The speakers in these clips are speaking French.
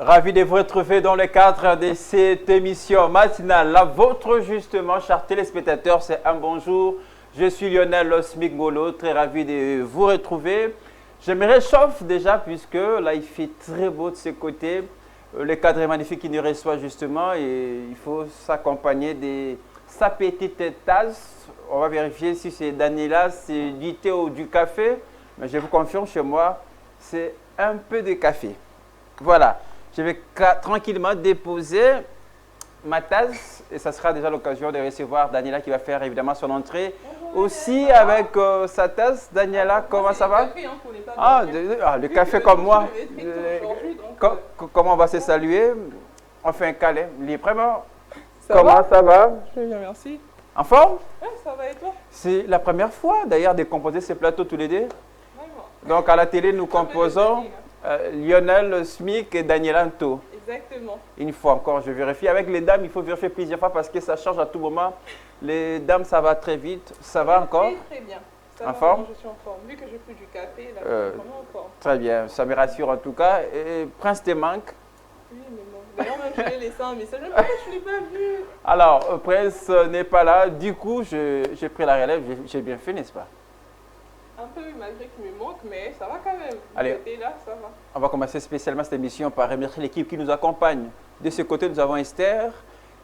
Ravi de vous retrouver dans le cadre de cette émission matinale. La vôtre, justement, chers téléspectateurs, c'est un bonjour. Je suis Lionel Losmic Ngolo, très ravi de vous retrouver. Je me réchauffe déjà puisque là, il fait très beau de ce côté. Le cadre est magnifique qui nous reçoit justement et il faut s'accompagner de sa petite tasse. On va vérifier si c'est Daniela, c'est du thé ou du café. Mais je vous confirme, chez moi, c'est un peu de café. Voilà. Je vais tranquillement déposer ma tasse et ça sera déjà l'occasion de recevoir Daniela qui va faire évidemment son entrée. Bonjour, aussi avec sa tasse. Daniela, comment ça va? Café, hein, le café comme moi. Comment on va se saluer? On fait un câlin. Vraiment. Comment ça va? Je vais bien, merci. En forme? Oui, ça va et toi? C'est la première fois d'ailleurs de composer ces plateaux tous les deux. Vraiment. Donc à la télé, nous composons Lionel Smic et Daniela Nto. Exactement. Une fois encore, je vérifie. Avec les dames, il faut vérifier plusieurs fois parce que ça change à tout moment. Les dames, ça va très vite. Ça va encore? Très bien. Ça en va, forme? Je suis en forme. Vu que j'ai pris du café, là, je suis vraiment en forme. Très bien, ça me rassure en tout cas. Et Prince te manque? Oui, mais bon. D'ailleurs, même je l'ai laissé un message. Mais pourquoi je ne l'ai pas vu? Alors, Prince n'est pas là. Du coup, j'ai pris la relève. J'ai bien fait, n'est-ce pas? Un peu, malgré qu'il me manque, mais ça va quand même. Allez, là, ça va. On va commencer spécialement cette émission par remercier l'équipe qui nous accompagne. De ce côté, nous avons Esther.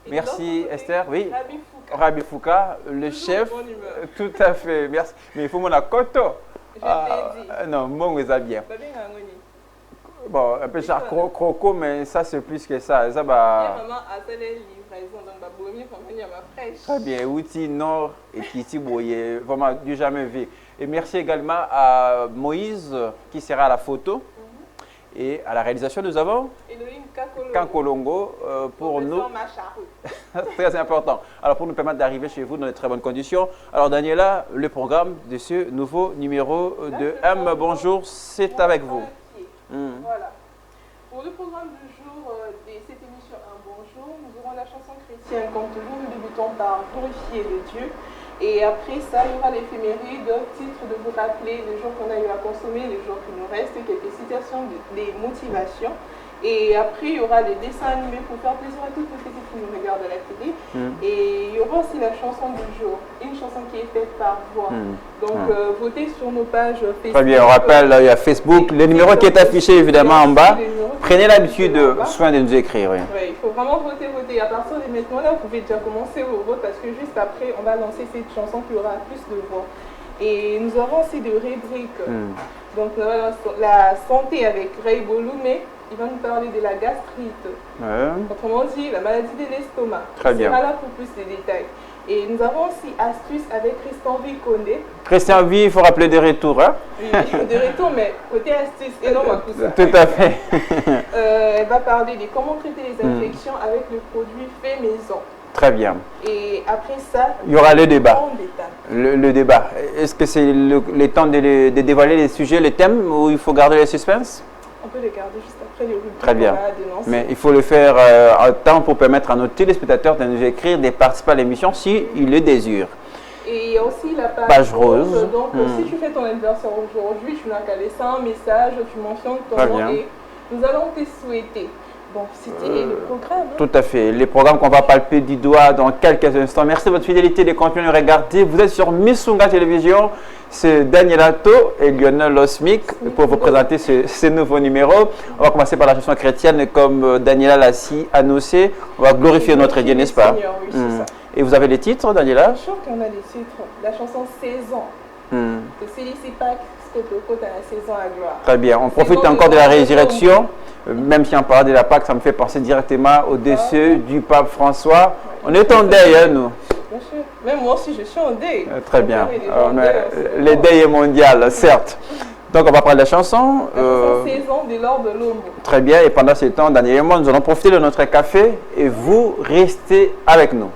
Et merci Esther. Oui. Rabi Fouka, le chef. Tout à fait. Merci. Mais il faut mon accoto. Je t'ai dit. Non, mon bien. Bon, un peu char croco, mais ça c'est plus que ça. Ça va. Très bien. Outil Nord et Kiti Boye. Vraiment, du jamais vu. Et merci également à Moïse qui sera à la photo. Et à la réalisation, nous avons Kankolongo pour nous. Très important. Alors, pour nous permettre d'arriver chez vous dans de très bonnes conditions. Alors, Daniela, le programme de ce nouveau numéro de M. Bonjour, c'est avec vous. Voilà. Pour le programme du jour de cette émission Un Bonjour, nous aurons la chanson chrétienne. Comme toujours, nous débutons par glorifier le Dieu. Et après ça, il y aura l'éphéméride, titre de vous rappeler les jours qu'on a eu à consommer, les jours qui nous restent, quelques citations, des motivations. Et après, il y aura les dessins animés pour faire plaisir à toutes les petites qui nous regardent à la télé. Et il y aura aussi la chanson du jour, une chanson qui est faite par voix. Donc, votez sur nos pages Facebook. Très bien, on rappelle, il y a Facebook, le numéro qui est affiché évidemment en bas. Prenez l'habitude soin de nous écrire. Oui. Il faut vraiment voter. À partir de maintenant, là, vous pouvez déjà commencer vos votes parce que juste après, on va lancer cette chanson qui aura plus de voix. Et nous avons aussi des rubriques. Donc, nous avons la santé avec Ray Boloumé. Il va nous parler de la gastrite. Autrement dit, la maladie de l'estomac. Très bien. Il sera là pour plus de détails. Et nous avons aussi astuces avec Christian V. Condé. Christian V, il faut rappeler des retours. Hein? Oui, des retours, mais côté astuces, et non à tout ça. Tout à fait. Elle va parler de comment traiter les infections avec le produit fait maison. Très bien. Et après ça, il y aura le débat. Le débat. Est-ce que c'est le temps de dévoiler les sujets, les thèmes, ou il faut garder le suspense? On peut les garder juste après les rubriques. Très bien. Mais il faut le faire en temps pour permettre à nos téléspectateurs de nous écrire, de participer à l'émission s'ils le désirent. Et il y a aussi la page rose. Donc, si tu fais ton anniversaire aujourd'hui, tu n'as qu'à laisser un message, tu mentionnes ton nom et nous allons te souhaiter. Donc, c'était le programme. Tout à fait. Les programmes qu'on va palper du doigt dans quelques instants. Merci de votre fidélité de continuer à regarder. Vous êtes sur Missunga Télévision. C'est Daniela Nto et Lionel Losmic pour vous présenter ce nouveau numéro. On va commencer par la chanson chrétienne comme Daniela l'a si annoncé. On va glorifier notre Dieu, n'est-ce pas? Oui, c'est ça. Et vous avez les titres, Daniela? Je suis sûre qu'on a les titres. La chanson Saison. De Célicie Pâques, Scotocot à la saison à gloire. Très bien. On profite encore de la résurrection. Même si on parle de la Pâque, ça me fait penser directement au décès du pape François. On est en deuil, hein, nous. Bien sûr. Même moi aussi, je suis en deuil. Très bien. Le deuil est mondial, certes. Donc, on va prendre la chanson. Saison de l'or de l'ombre. Très bien. Et pendant ce temps, Daniel et moi, nous allons profiter de notre café et vous restez avec nous.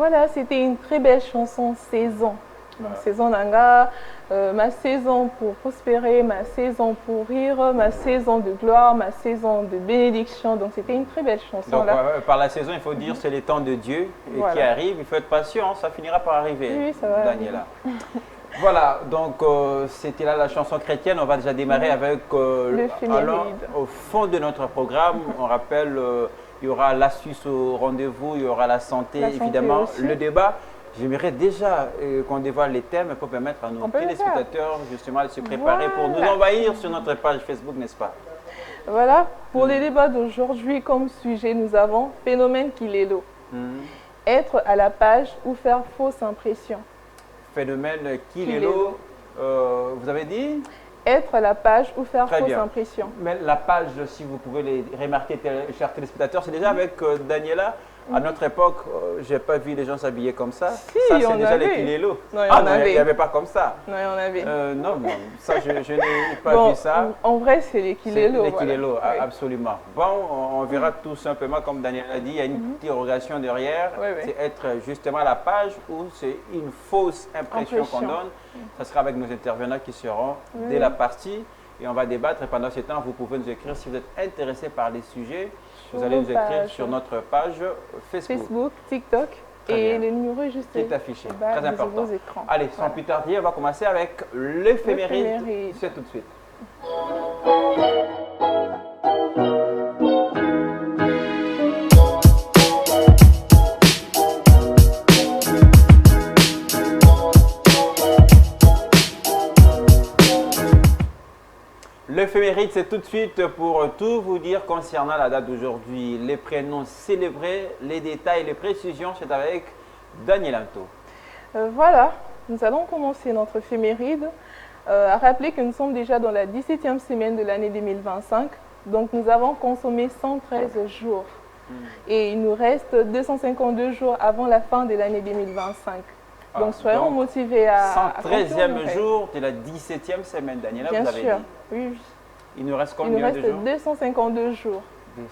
Voilà, c'était une très belle chanson, Saison. Donc, Saison Nanga, ma saison pour prospérer, ma saison pour rire, ma saison de gloire, ma saison de bénédiction. Donc, c'était une très belle chanson. Donc, là. par la saison, il faut dire c'est les temps de Dieu qui arrive. Il faut être patient, ça finira par arriver. Oui, ça va. Daniela. Voilà, donc c'était là la chanson chrétienne. On va déjà démarrer avec alors, au fond de notre programme. On rappelle, il y aura l'astuce au rendez-vous, il y aura la santé évidemment, aussi. le débat. J'aimerais déjà qu'on dévoile les thèmes pour permettre à nos téléspectateurs justement de se préparer pour nous envahir sur notre page Facebook, n'est-ce pas? Voilà, pour les débats d'aujourd'hui, comme sujet, nous avons phénomène Kilelo. Être à la page ou faire fausse impression. Phénomène Kilelo, vous avez dit? Être à la page ou faire fausse impression. Mais la page, si vous pouvez les remarquer, chers téléspectateurs, c'est déjà avec Daniela. À notre époque, je n'ai pas vu les gens s'habiller comme ça. Si, ça, c'est déjà les Kilelo. Non, il n'y avait pas comme ça. Non, il y en avait. Non, ça, je n'ai pas vu ça. En vrai, c'est les Kilelo. Les Kilelo, absolument. Bon, on verra tout simplement, comme Daniel a dit, il y a une petite interrogation derrière. C'est être justement à la page ou c'est une fausse impression qu'on donne. Ça sera avec nos intervenants qui seront dès la partie. Et on va débattre. Et pendant ce temps, vous pouvez nous écrire si vous êtes intéressé par les sujets. Vous allez nous écrire sur notre page Facebook, TikTok et le numéro est juste qui est affiché. Très important. Allez, sans plus tarder, on va commencer avec l'éphéméride. C'est tout de suite. L'éphéméride, c'est tout de suite pour tout vous dire concernant la date d'aujourd'hui. Les prénoms célébrés, les détails, les précisions, c'est avec Daniel Anto. Voilà, nous allons commencer notre éphéméride. À rappeler que nous sommes déjà dans la 17e semaine de l'année 2025. Donc nous avons consommé 113 jours. Et il nous reste 252 jours avant la fin de l'année 2025. Donc soyons motivés à 113e jour de la 17e semaine, Daniela, bien vous avez sûr, dit. Oui. Il nous reste combien de jours? Il nous reste 252 jours. 252.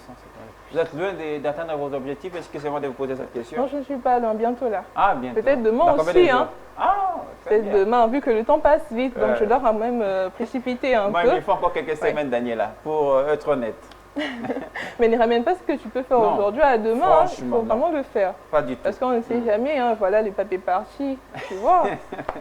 Vous êtes loin d'atteindre vos objectifs? Excusez-moi de vous poser cette question. Non, je ne suis pas loin, bientôt là. Ah, bientôt. Peut-être demain aussi. Hein. Peut-être demain, vu que le temps passe vite, donc je dois quand même précipiter un peu. Il faut encore quelques semaines, Daniela, pour être honnête. Mais ne ramène pas ce que tu peux faire aujourd'hui à demain, il faut vraiment le faire. Pas du tout. Parce qu'on ne sait jamais, voilà, le papier parti, tu vois,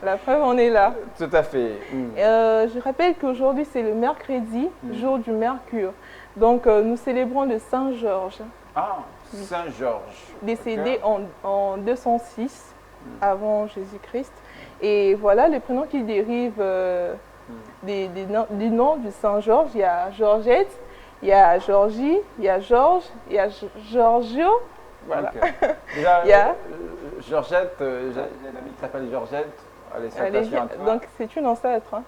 la preuve on est là. Tout à fait. Je rappelle qu'aujourd'hui c'est le mercredi, jour du Mercure. Donc nous célébrons le Saint Georges. Ah, Saint Georges. Décédé en 206 avant Jésus-Christ. Et voilà les prénoms qui dérivent du nom du Saint Georges. Il y a Georgette. Il y a Georgie, il y a Georges, il y a Giorgio. Voilà. Déjà, il y a Georgette, j'ai une amie qui s'appelle Georgette. Allez, salutations à toi. Donc, c'est une ancêtre. Hein.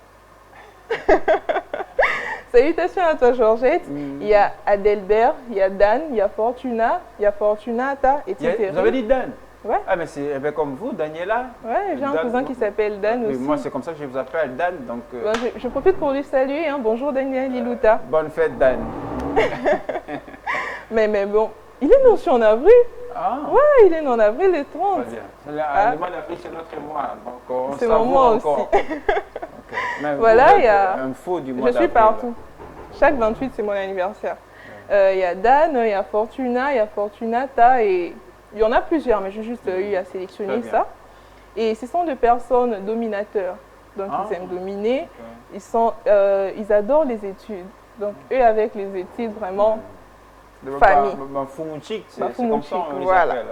Salutations à toi, Georgette. Il y a Adelbert, il y a Dan, il y a Fortuna, il y a Fortunata, etc. Vous avez dit Dan? Ouais. Ah, mais c'est comme vous, Daniela. Ouais, j'ai un cousin qui s'appelle Dan aussi. Moi, c'est comme ça que je vous appelle Dan. Donc, je profite pour lui saluer. Hein. Bonjour, Daniel Lilouta. Bonne fête, Dan. mais bon, il est né aussi en avril. Ah. Ouais, il est né en avril le 30. Très bien. Le mois d'avril, c'est notre mois. C'est mon mois aussi. Mais voilà, il y a un faux du mois Je d'avril. suis partout. Chaque 28, c'est mon anniversaire. Il y a Dan, il y a Fortuna, il y a Fortunata et... Il y en a plusieurs, mais j'ai juste eu à sélectionner ça. Et ce sont des personnes dominateurs. Donc, ils aiment dominer. Ils adorent les études. Donc, eux, avec les études, vraiment, famille. C'est comme ça on les appelle.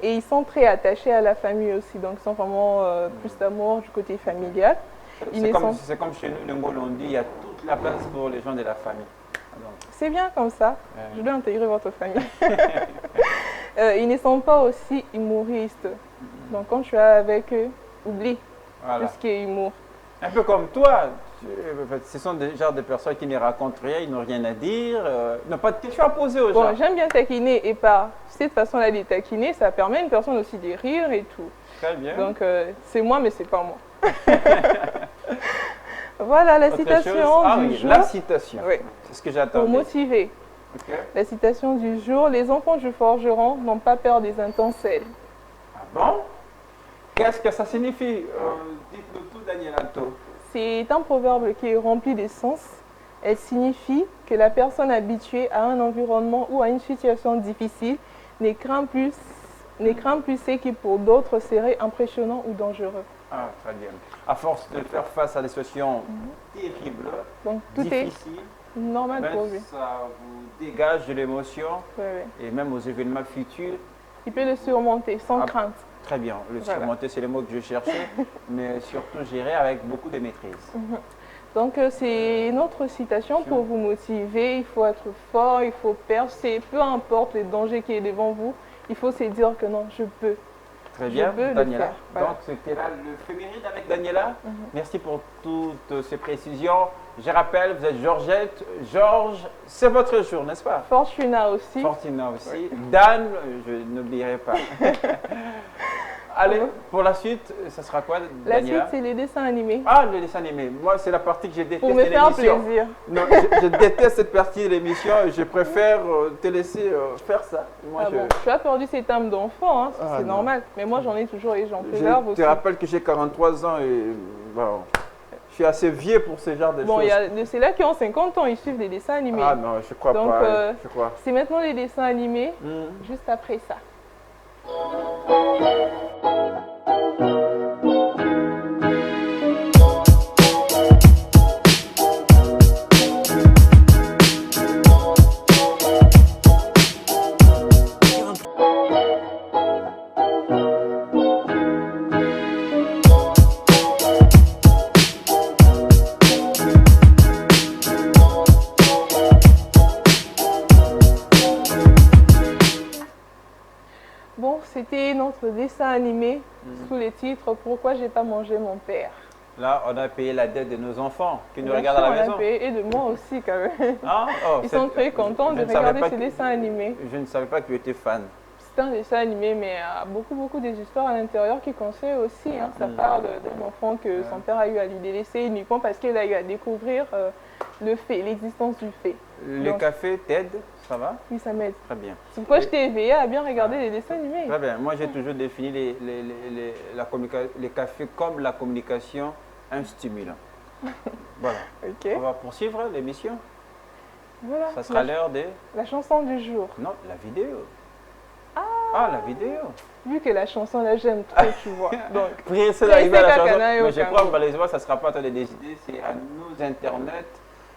Et ils sont très attachés à la famille aussi. Donc, ils sont vraiment plus d'amour du côté familial. C'est comme chez nous, le Ngolo, on dit il y a toute la place pour les gens de la famille. C'est bien comme ça. Je dois intégrer votre famille. Ils ne sont pas aussi humoristes. Donc quand tu es avec eux, oublie tout ce qui est humour. Un peu comme toi. Ce sont des genres de personnes qui ne racontent rien, ils n'ont rien à dire, n'ont pas de questions à poser aux gens. J'aime bien taquiner et par cette façon-là de taquiner, ça permet à une personne aussi de rire et tout. Très bien. Donc c'est moi, mais c'est pas moi. Voilà la citation du jour. La citation. Oui. C'est ce que j'attendais. Pour motiver. La citation du jour. Les enfants du forgeron n'ont pas peur des intensels. Bon, qu'est-ce que ça signifie? Dites-nous tout, Daniela Anto. C'est un proverbe qui est rempli de sens. Elle signifie que la personne habituée à un environnement ou à une situation difficile ne craint plus ce qui pour d'autres serait impressionnant ou dangereux. Ah, très bien. À force de faire face à des situations terribles, Donc tout difficiles, est normal ben, pour lui. ça vous dégage de l'émotion Ouais, ouais. et même aux événements futurs. Il peut le surmonter sans Ah. crainte. Très bien. Le Voilà. surmonter, c'est le mot que je cherchais, mais surtout gérer avec beaucoup de maîtrise. Donc c'est une autre citation pour vous motiver. Il faut être fort, il faut percer, peu importe le danger qui est devant vous. Il faut se dire que non, je peux. Très bien, peux le Daniela. faire, voilà. Donc, c'était là le féminin avec Daniela. Merci pour toutes ces précisions. Je rappelle, vous êtes Georgette. Georges, c'est votre jour, n'est-ce pas? Fortuna aussi. Fortuna aussi. Dan, je n'oublierai pas. Allez, pour la suite, ça sera quoi, La Daniela? suite, c'est les dessins animés. Ah, le dessin animé. Moi, c'est la partie que je déteste Pour de me faire l'émission. plaisir. Non, je déteste cette partie de l'émission. Je préfère te laisser faire ça. Moi, Ah bon, tu as perdu cette âme d'enfant, hein, Ah, c'est non. normal. Mais moi, j'en ai toujours et j'en je préserve te aussi. rappelle que j'ai 43 ans et bon, je suis assez vieux pour ce genre de Bon, choses. il y a de ceux-là qui ont 50 ans, ils suivent des dessins animés. Ah non, je crois Donc, pas. Je crois. C'est maintenant les dessins animés, Hmm. juste après ça. Bon, c'était notre dessin animé sous les titres Pourquoi j'ai pas mangé mon père. Là, on a payé la dette de nos enfants qui nous Bien regardent à sûr, la on a maison. payé, et de moi aussi quand même. Ah, oh, Ils c'est- sont très contents je de ne savais regarder pas ces que- dessins animés. Je ne savais pas que tu étais fan. C'est un dessin animé, mais beaucoup des histoires à l'intérieur qui concernent aussi. Hein. Ça parle d'un enfant que son père a eu à lui délaisser uniquement parce qu'il a eu à découvrir le fait, l'existence du fait. Le Donc- café t'aide, ça va? Oui, ça m'aide. Très bien. C'est pourquoi je t'ai éveillé à bien regarder les dessins animés. Très bien. Moi, j'ai toujours défini les cafés comme la communication, un stimulant. Voilà. Ok. On va poursuivre l'émission. Voilà. Ça sera l'heure de... La chanson du jour. Non, la vidéo. Ah, la vidéo. Vu que la chanson, là, j'aime trop, tu vois. Donc, Après, c'est d'arriver à la Pressé chanson. Kakana et Mais je Okamo. crois que malheureusement, ça ne sera pas à toi de décider. C'est à nos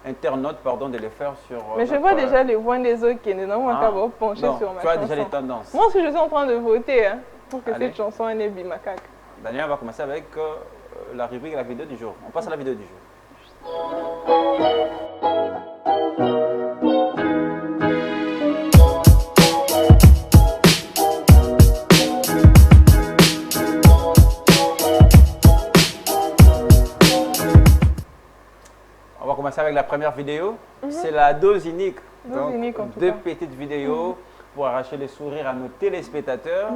internautes pardon, de le faire sur... mais je notre- vois déjà les voix des autres qui sont dans Ah. mon pencher Donc, sur ma tu as chanson. déjà les tendances. Moi aussi, je suis en train de voter hein, pour que Allez. cette chanson ait bimacaque. Daniel, on va commencer avec la rubrique la vidéo du jour. On passe à la vidéo du jour. On va commencer avec la première vidéo. C'est la dose unique. Dose unique, en tout deux cas. petites vidéos pour arracher les sourires à nos téléspectateurs.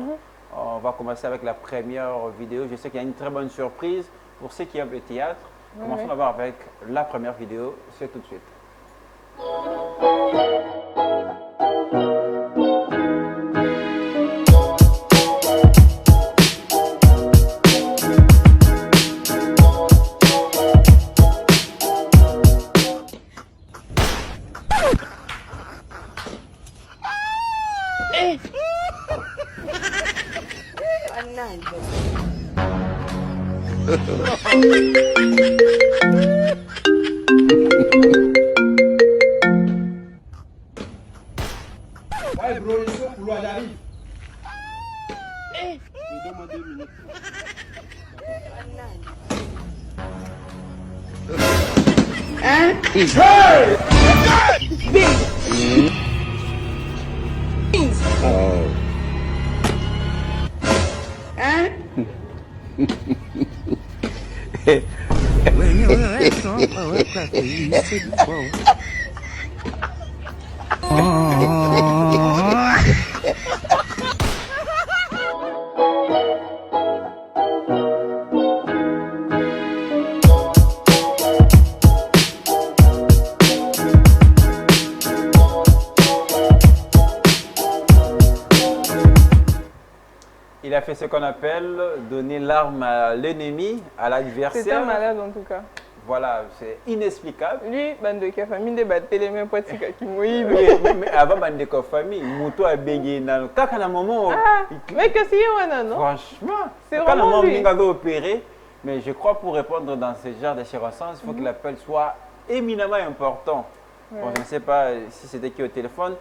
On va commencer avec la première vidéo. Je sais qu'il y a une très bonne surprise pour ceux qui aiment le théâtre. Commençons oui. d'abord avec la première vidéo. C'est tout de suite. Ouais, bro, il faut couloir, j'arrive. Je donne-moi 2 minutes. Il a a fait ce qu'on appelle donner l'arme à l'ennemi, à l'adversaire. C'est un malade en tout cas. Voilà, c'est inexplicable. Lui, bande de famille de battre les mêmes potes qui mouillent. Oui, mais avant bande de famille, Mouto a bégayé dans le moment. Mais que c'est Yoana, non? Franchement, c'est quand vraiment lui. Il a opéré, mais je crois pour répondre dans ce genre de circonstances, il faut que l'appel soit éminemment important. Ouais. Bon, je ne sais pas si c'était qui au téléphone,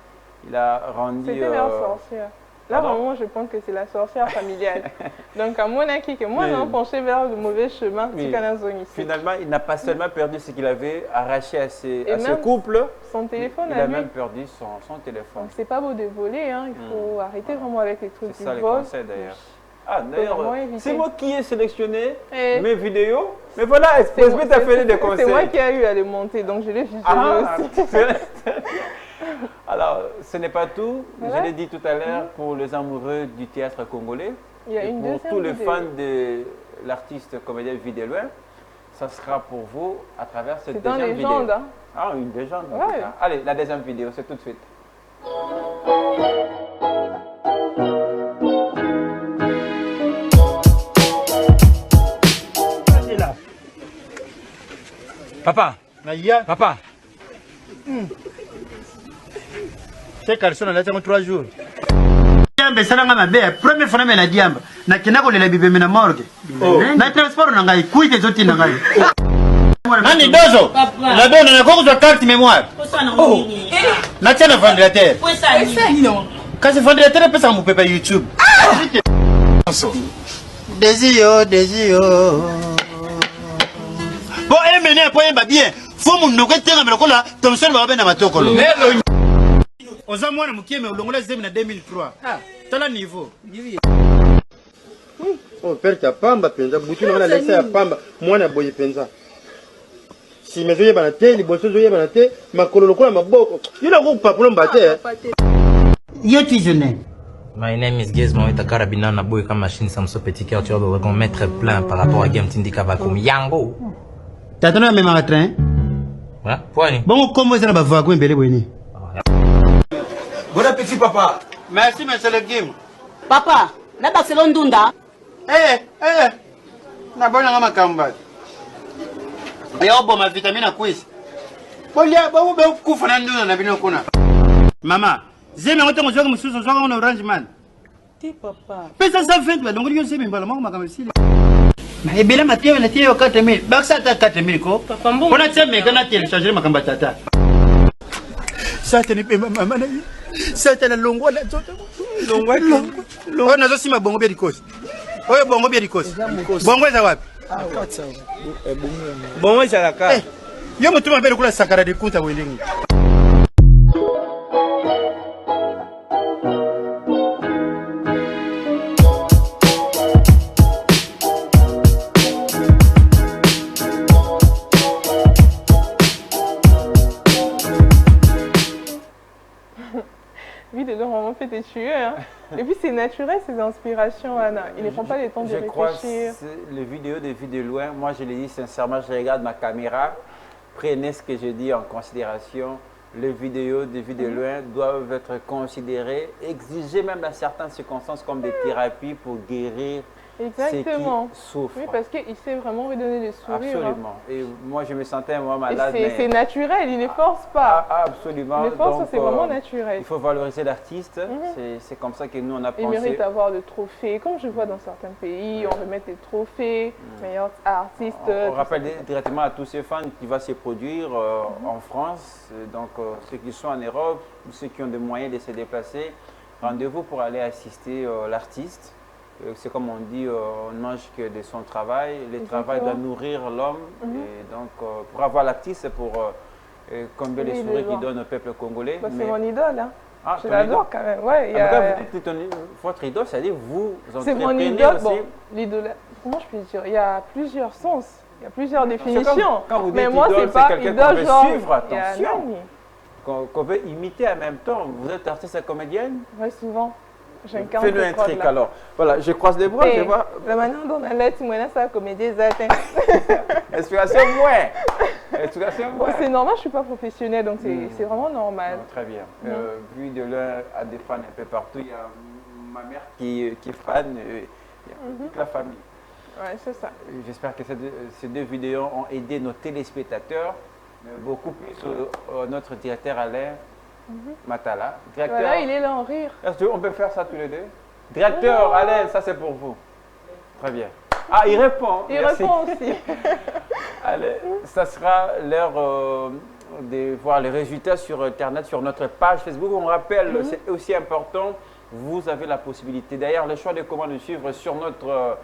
il a rendu... C'était leur sorcière. Là, vraiment, je pense que c'est la sorcière familiale. Donc, à mon avis, que moi, non, penché vers le mauvais chemin, Oui. ici. Finalement, il n'a pas seulement perdu ce qu'il avait arraché à ce même couple, son téléphone il à a lui. même perdu son téléphone. Donc, c'est pas beau de voler, hein. Il faut arrêter vraiment avec les trucs C'est qui ça le volent. conseil d'ailleurs. Ah, d'ailleurs, vraiment éviter. c'est moi qui ai sélectionné Et mes vidéos. Mais voilà, Expressbet t'a fait des conseils. C'est moi qui ai eu à les monter, donc je l'ai visionné aussi. Alors, ce n'est pas tout. Voilà. Je l'ai dit tout à l'heure, pour les amoureux du théâtre congolais, Il y a et une pour deuxième tous les vidéo. fans de l'artiste comédien Vidéloin, ça sera pour vous à travers cette C'est un deuxième légende, vidéo. hein. Ah, une légende. en Ouais. tout cas. Allez, la deuxième vidéo, c'est tout de suite. Papa, Naïa, papa, c'est caleçon là, c'est 3 jours. Diamba salanga mabe, première fois na diamba. Na kinako lela bibe na morgue. Na transport na ngai, kuite zoti na ngai. Nani dozo? La bonne na koko carte mémoire. Na tena vendelateur. Kasi vendelateur pesa mu pepe YouTube. Desio. Bon, mené pour yemba bien. Faut mon noko tenga melokola, Thomson ba bena matokolo. Oza mwana mukieme ulongola zemi na 2003. Tala niveau. Oh, père ta pamba penza, butu na laissa ya pamba, mwana boye penza. Si mezo yeba na te, liboso zo yeba na te, makolo lokola maboko. Yila ko papulo mbate. Yo tu jeune. My name is Gizmo Itakarabina Naboy comme machine Samso Petit Cœur. Tu vas qu'on mettre plein par rapport à Game Tindi Kavakum. Yango. T'as donné un même train? Voilà. Point. Bon, comment ça va voir quoi mbele bweni? bon appétit papa. Merci monsieur le game. Papa, na Barcelone Dunda. Na bona ngama kamba. Yo bo ma vitamine quiz. Bolia bo be kufa na nduna na bino kuna. Mama, zemi ngoto ngozo mususu zo ngona orange man. Ti papa. Pesa ça fait ba ndongoli yo zemi mbala mako makamsile. Na ebela matie na tie yo 4000. Baksa ta 4000 ko. Papa mbongo. Ona tseme kana télécharger makamba tata. Ça te ne peut maman na. Ça te la longwa na zoto. Longwa na zo sima bongo bia dikosi. Oyo bongo bia dikosi. Bongo eza wapi? Bon, j'ai la carte. Yo mutuma mbele kula sakara de kunta welingi. Lui, dedans, vraiment fait des tueurs. Hein. Et puis, c'est naturel, ces inspirations, Anna. Il ne prend pas le temps de Je crois réfléchir. que les vidéos de vues de loin, moi je le dis sincèrement, je regarde ma caméra, prenez ce que je dis en considération. Les vidéos de vues de loin doivent être considérées, exigées même dans certaines circonstances comme des thérapies pour guérir Exactement. ceux qui souffrent. Oui, parce qu'il sait vraiment redonner le sourire. Absolument. Et moi je me sentais moi Hein. malade. Et c'est naturel, il ne force pas. Absolument. Il ne force pas, Donc, c'est vraiment naturel. il faut valoriser l'artiste. C'est comme ça que nous on a Il pensé. mérite d'avoir le trophée. Comme je vois dans certains pays, on remet des trophées, meilleurs artistes. On rappelle directement à tous ces fans qui vont se produire en France, donc ceux qui sont en Europe, ceux qui ont des moyens de se déplacer, rendez-vous pour aller assister l'artiste. C'est comme on dit, on ne mange que de son travail. Le travail doit nourrir l'homme. Et donc, pour avoir l'artiste, c'est pour combler les sourires qu'il donne au peuple congolais. Bah, c'est mon idole. Hein. Ah, Je l'adore quand même. Ouais, il y a... votre idole, c'est-à-dire vous C'est mon entreprenez idole. aussi. Bon, l'idole, comment je peux dire? Il y a plusieurs sens, il y a plusieurs définitions. Quand vous dites mais moi, idole, c'est pas quelqu'un idole qu'on veut genre. suivre, il y a attention. Nani. Qu'on veut imiter en même temps. Vous êtes artiste et comédienne? Ouais, souvent. J'incarne Fais-nous un truc alors. Voilà, je croise les bras, je vois. La manière dont on a dit, moi, ça, comédie, ça, Inspiration moins. Inspiration moins. c'est normal, je ne suis pas professionnelle, donc c'est vraiment normal. Très bien. Vu de l'un à des fans un peu partout, il y a ma mère qui est fan, toute la famille. Ouais, c'est ça. J'espère que ces deux vidéos ont aidé nos téléspectateurs, mais beaucoup plus notre directeur Alain Matala. Directeur, Voilà, il est là en rire. est-ce qu'on peut faire ça tous les deux? Directeur Alain, ça c'est pour vous. Très bien. Ah, il répond. Il Merci. répond aussi. Allez, ça sera l'heure de voir les résultats sur Internet, sur notre page Facebook. On rappelle, c'est aussi important, vous avez la possibilité. D'ailleurs, le choix de comment nous suivre sur notre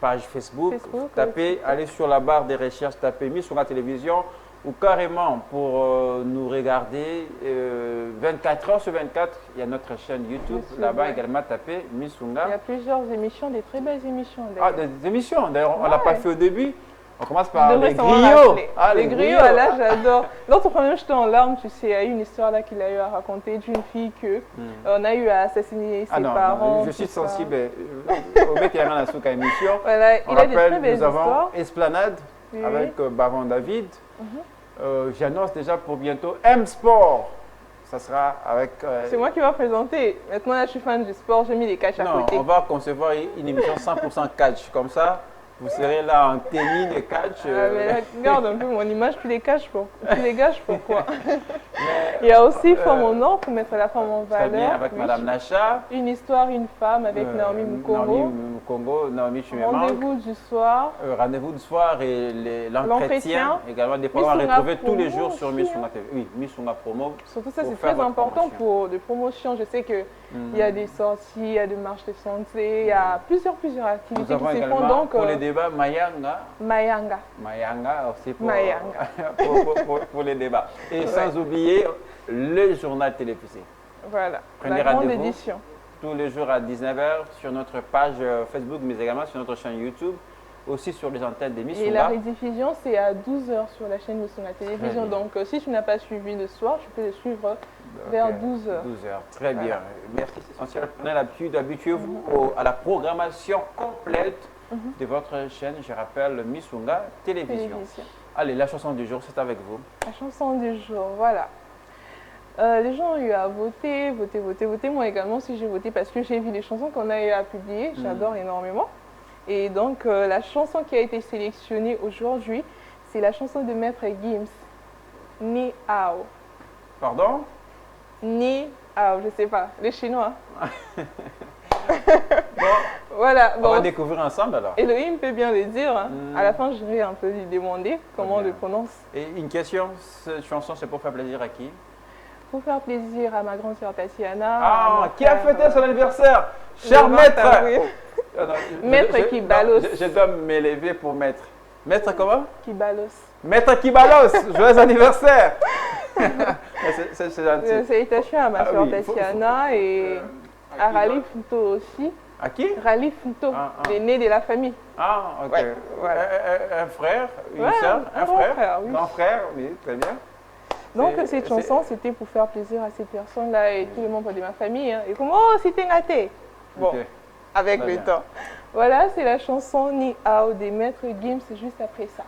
page Facebook. Tapez, allez sur la barre des recherches, tapez Miss sur la télévision ou carrément pour nous regarder 24 heures sur 24, il y a notre chaîne YouTube. Là-bas également, tapez Miss Sunga. Il y a plusieurs émissions, des très belles émissions. Ah, des émissions. D'ailleurs, on ne l'a pas fait au début. On commence par devrait les s'en griots. rappeler. Ah, Les griots, là, j'adore. L'autre premier, j'étais en larmes, tu sais, il y a eu une histoire là qu'il a eu à raconter d'une fille que on a eu à assassiner ses parents. Non, je suis tout ça. sensible au mec qui a rien à souka émission. Voilà, On il a des très rappelle, belles nous avons histoires. Esplanade Oui. avec Baron David. J'annonce déjà pour bientôt M-Sport. Ça sera avec... C'est moi qui vais présenter. Maintenant, là, je suis fan du sport, j'ai mis les catchs à non, côté. on va concevoir une émission 100% catch. Comme ça, vous serez là en tennis et catch. Ah, mais là, regarde un peu mon image, tu les caches pourquoi? Il y a aussi Femme en or pour mettre la femme en Très bien, valeur. avec Oui. Madame Nacha. Une histoire, une femme avec Naomi Mukongo. Naomi Chumema. Rendez-vous du soir. Rendez-vous du soir et l'entretien. L'entretien. Également des programmes à Missunga retrouver tous les Promo jours sur aussi, Missunga TV. Oui, Missunga Promo. Surtout ça, Pour c'est faire très votre important promotion. pour des promotions. Je sais qu'il y a des sorties, il y a des marches de santé, il y a plusieurs Nous activités avons qui se font. également Donc, pour les débats Mayanga. Mayanga. Aussi pour, Mayanga. pour les débats. Et sans oublier le journal télévisé. Voilà, Prenez la grande rendez-vous édition. tous les jours à 19h sur notre page Facebook, mais également sur notre chaîne YouTube, aussi sur les antennes des Et la Missunga. rediffusion, c'est à 12h sur la chaîne Missunga Télévision. bien. Donc, si tu n'as pas suivi le soir, tu peux le suivre vers 12h. 12h, très bien. Merci, c'est essentiel. Prenez l'habitude, habituez-vous à la programmation complète de votre chaîne, je rappelle, Missunga Télévision. Allez, la chanson du jour, c'est avec vous. La chanson du jour, voilà. Les gens ont eu à voter. Moi également, si j'ai voté, parce que j'ai vu les chansons qu'on a eu à publier, j'adore énormément. Et donc, la chanson qui a été sélectionnée aujourd'hui, c'est la chanson de Maître Gims, Ni Ao. Pardon? Ni Ao, je sais pas, les Chinois. Voilà, On bon. va découvrir ensemble alors. Elohim peut bien le dire. Hein. À la fin, je vais un peu lui demander comment on le prononce. Et une question, cette chanson, c'est pour faire plaisir à qui? Pour faire plaisir à ma grande sœur Tatiana. à Ah, mon qui a frère, fêté son anniversaire? Cher le maître! 20 avril. Maître Kibalos. Je dois m'élever pour maître. Maître comment? Kibalos. Maître Kibalos! Joyeux anniversaire! C'est gentil. Salutations à ma Ah soeur oui, Tatiana et à Ralif Futo aussi. À qui? Ralif Futo, l'aîné de la famille. Ah, ok. Ouais, voilà. Un frère, une Ouais, soeur, un un grand frère, frère, oui. grand frère, oui, très bien. Donc cette chanson, c'était pour faire plaisir à ces personnes-là et tous les membres de ma famille. Hein. Et comme, oh, c'était gâté. Bon, Ok. avec Très le bien. temps. Voilà, c'est la chanson Ni Ao des Maîtres Gims juste après ça.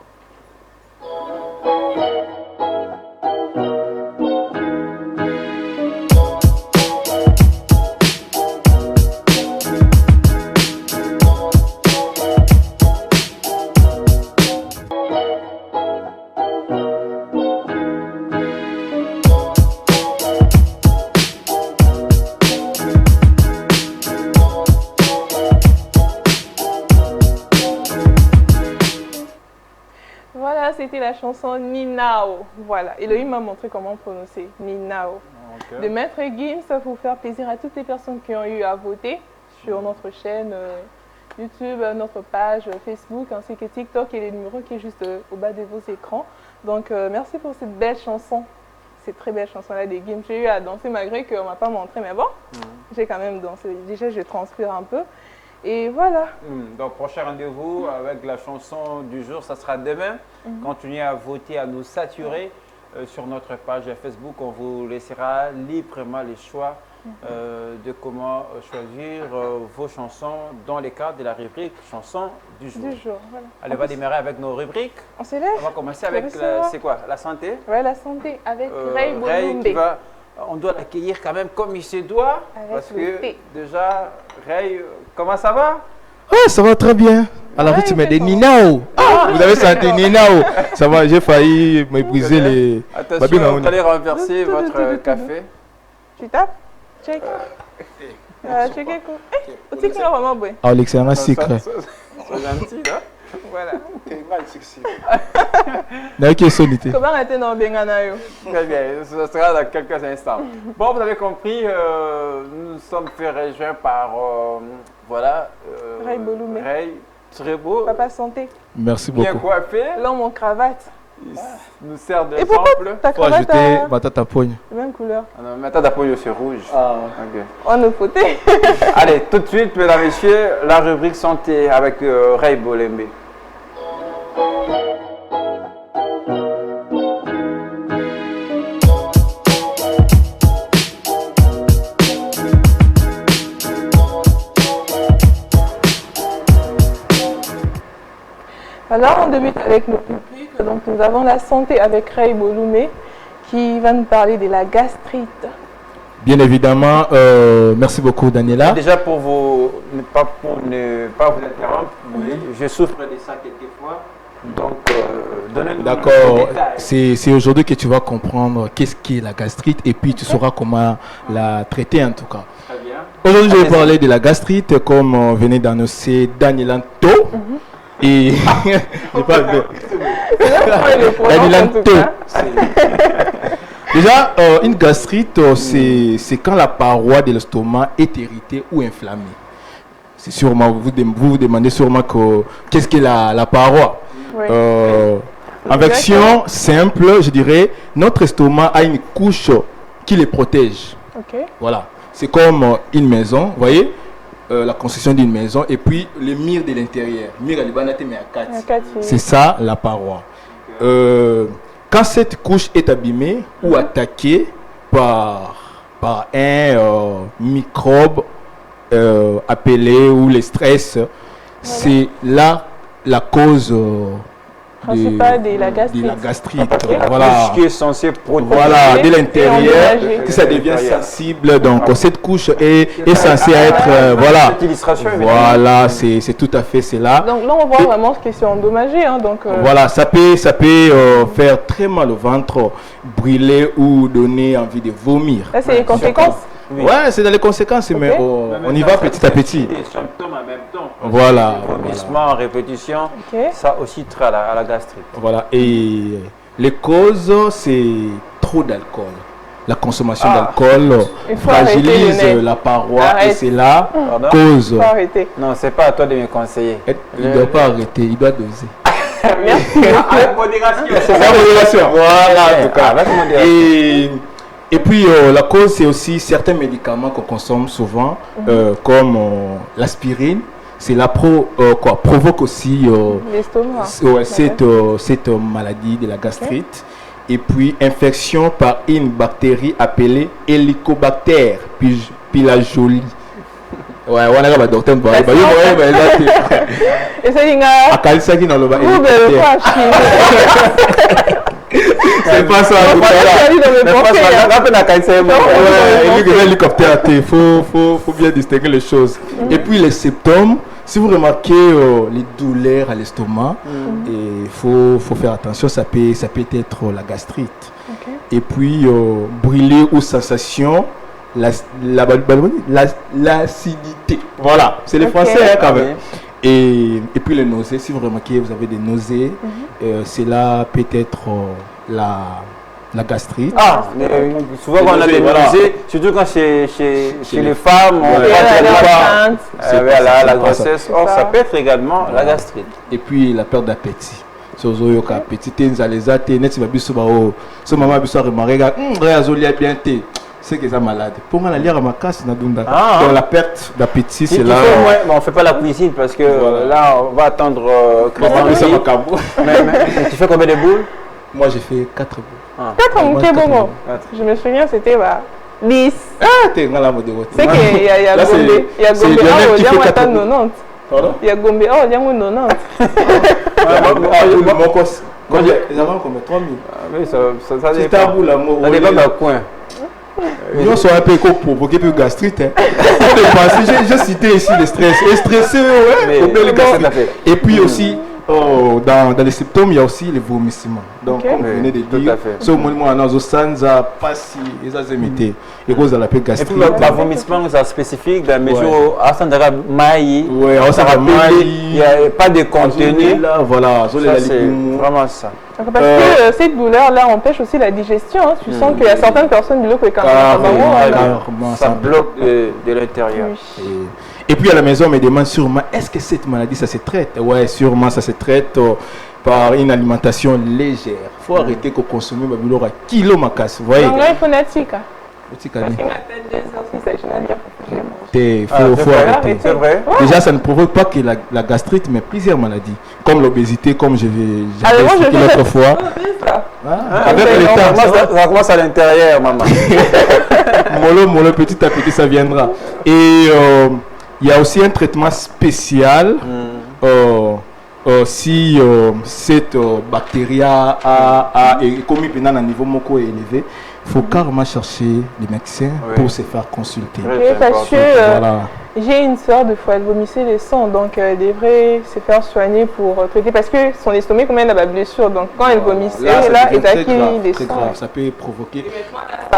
Voilà, c'était la chanson Ninao. Voilà, Elohim m'a montré comment prononcer Ninao. Ok. De Maître Gims, ça pour faire plaisir à toutes les personnes qui ont eu à voter sur notre chaîne YouTube, notre page Facebook, ainsi que TikTok et les numéros qui est juste au bas de vos écrans. Donc, merci pour cette belle chanson, cette très belle chanson-là des Gims. J'ai eu à danser malgré qu'on ne m'a pas montré, mais bon, j'ai quand même dansé. Déjà, je transpire un peu. Et voilà. Donc, prochain rendez-vous avec la chanson du jour, ça sera demain. Continuez à voter, à nous saturer sur notre page Facebook. On vous laissera librement les choix de comment choisir vos chansons dans les cadres de la rubrique chanson du jour. Voilà. Allez, on va démarrer avec nos rubriques. On se lève. On va commencer avec, c'est quoi, la santé? Ouais, la santé avec Ray Ray Bolumbe. qui va on doit l'accueillir quand même comme il se doit. Avec Parce le que thé. déjà, Ray, comment ça va? Ah, ça va très bien. À la rythme des Ninao. Ah, vous avez senti Ninao. Ça va, j'ai failli me briser les... Attention, vous allez renverser votre café. Tu tapes? Check. Check. Tu sais qu'il a vraiment beau. Ah, l'excellent secret. C'est gentil, là. Voilà. N'a qui est solité. Comment arrêter dans Benganayo? Très bien, ce sera dans quelques instants. Bon, vous avez compris, nous sommes fait rejoindre par, voilà, Ray Boloumé. Ray, très beau, Papa santé. Merci bien beaucoup. coiffé, L'homme en cravate. il nous sert Et pourquoi d'exemple. ta Faut cravate ajouter a ma tête à poigne. la même couleur? Ah non, maintenant d'appoint c'est rouge. Ok. On nous foutait. Allez, tout de suite, mesdames et messieurs, la rubrique santé avec Ray Boloumé. Alors, on débute avec nos rubriques. Donc, nous avons la santé avec Ray Boloumé qui va nous parler de la gastrite. Bien évidemment, merci beaucoup Daniela. Déjà pour ne pas vous interrompre, je souffre de ça quelquefois. Donc, donnez-nous D'accord, des détails. c'est aujourd'hui que tu vas comprendre qu'est-ce qu'est la gastrite et puis tu sauras comment la traiter en tout cas. Très bien. Aujourd'hui, je vais parler de la gastrite comme venait d'annoncer Daniela To. Et j'ai pas vu. Daniela To. Déjà, une gastrite, c'est quand la paroi de l'estomac est irritée ou inflammée. C'est sûrement, vous vous demandez sûrement qu'est-ce qu'est la paroi. Oui. En version simple, je dirais, notre estomac a une couche qui les protège. Ok. Voilà. C'est comme une maison, vous voyez, la construction d'une maison, et puis les murs de l'intérieur. C'est ça la paroi. Quand cette couche est abîmée ou attaquée par un microbe appelé ou le stress, c'est là la cause principale de la gastrite. Voilà. Couche qui est censée protéger. Voilà, de l'intérieur, endommagé. que ça devient sensible. Donc, cette couche est censée être, voilà. Cette illustration, Voilà, c'est tout à fait cela. Donc là, on voit vraiment ce qui est endommagé. Hein, donc, Voilà, ça peut faire très mal au ventre, brûler ou donner envie de vomir. là, c'est les conséquences. Oui. Ouais, c'est dans les conséquences, mais on y va petit à petit. Des symptômes en même temps. Voilà. Vomissement en répétition, Ok. ça aussi trait à la gastrite. Voilà, et les causes, c'est trop d'alcool. La consommation d'alcool Il faut arrêter, fragilise Lionel. la paroi Arrête. et c'est là Pardon? cause. Il faut arrêter. Non, c'est pas à toi de me conseiller. Il ne doit pas arrêter, il doit doser. Avec modération. C'est la modération. Voilà, en tout cas. Avec modération. Et puis la cause, c'est aussi certains médicaments qu'on consomme souvent, comme l'aspirine. C'est la provoque aussi L'estomac. cette maladie de la gastrite. Et puis infection par une bactérie appelée Helicobacter pylori. Ouais, on a un docteur qui Et ça, il y a c'est pas ça. Hélicoptère, il faut bien distinguer les choses. Et puis les symptômes, si vous remarquez les douleurs à l'estomac, il faut faire attention, ça peut être la gastrite. Et puis brûler ou sensation, l'acidité. Voilà, c'est les Français quand même. Et puis les nausées, si vous remarquez, vous avez des nausées, c'est là peut-être la gastrite. Ah, mais, souvent quand on a des nausées, surtout quand chez les femmes, on la grossesse, or ça peut être également la gastrite. Et puis la perte d'appétit. C'est que ça malade. Pour moi, la lire à ma casse, donc la perte d'appétit, c'est là. On ne fait pas la cuisine parce que là, on va attendre mais tu fais combien de boules? Moi, j'ai fait 4 boules. 4 bon. Je me souviens, c'était 10. Ah, t'es dans la mode de votre. C'est qu'il y a Gombe. Il y a Gombe. Il y a 90. Pardon? Il y a Gombe. Oh, il y a 90. Mon cos. Les avant, combien? 3000. Oui, ça C'est un bout là, moi. Ça dépend d'un coin. Nous sommes un peu provoqué plus gastrite. Hein. Pour dépenser, j'ai cité ici le stress. Et stressé, ouais. Et puis aussi, dans les symptômes, il y a aussi les vomissements. Donc, comme vous venez de dire, ce moment dans sanza pas si ils ont imité et cause de la gastrite. Et puis le vomissement c'est spécifique dans la mesure où asandara maï, il n'y a pas de contenu. Voilà, c'est vraiment ça. Parce que cette douleur-là empêche aussi la digestion. Hein. Tu sens qu'il y a certaines personnes qui ça bloque de l'intérieur. Et puis à la maison, on me demande sûrement, est-ce que cette maladie, ça se traite? Ouais, sûrement, ça se traite par une alimentation légère. Il faut arrêter de consommer un kilo macasse. Vous voyez? Il faut natique. Il faut arrêter. C'est vrai. Déjà, ça ne provoque pas que la gastrite, mais plusieurs maladies. Comme l'obésité, comme j'avais expliqué l'autre fois. Avec le temps, ça commence à l'intérieur, maman. Mollo, petit à petit, ça viendra. Et il y a aussi un traitement spécial si cette bactérie est commis à un niveau moko élevé. Il faut carrément chercher les médecins pour se faire consulter. Parce que j'ai une soeur, de fois elle vomissait les sangs, donc elle devrait se faire soigner pour traiter, parce que son estomac combien de blessure, donc quand elle vomissait, là, elle a des sangs. Ça peut provoquer.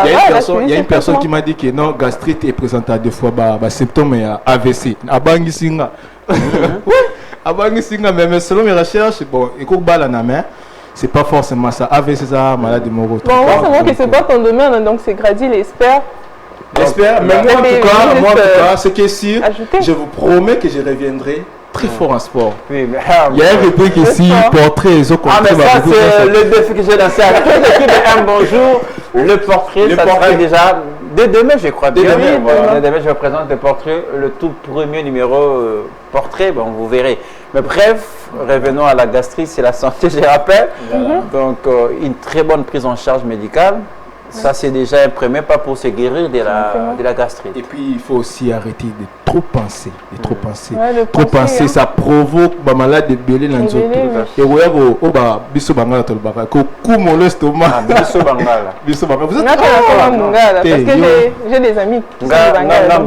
Il y a une personne qui m'a dit que non, gastrite est présentée à deux fois, symptômes AVC. Abangisinga. Abangisinga, mais selon mes recherches, bon, il faut que la main. C'est pas forcément ça. AVC, c'est ça, maladie morale. Bon, moi, c'est moi que c'est pas ton domaine, donc c'est Grady l'espère. J'espère, mais moi en tout cas, ce qui est sûr, je vous promets que je reviendrai très fort en sport. Oui, mais, il y a un rubrique ici, portrait et autres. Ah, mais ça, c'est le défi que j'ai lancé à l'équipe de Un Bonjour. Le portrait, ça sera déjà dès demain, je crois. Dès demain, je vous présente le portrait, le tout premier numéro portrait, bon, vous verrez. Mais bref, revenons à la gastrite, c'est la santé, je rappelle. Donc, une très bonne prise en charge médicale. Ça, c'est déjà un premier pas pour se guérir de la gastrite. Et puis, il faut aussi arrêter de trop penser. Trop penser, ça provoque des malades de belé dans les autres. Et vous voyez, biso bangala tolbaka, ko kumo l'estomac. Biso bangala. Biso bangala. Vous êtes parce que j'ai des amis qui sont bangala.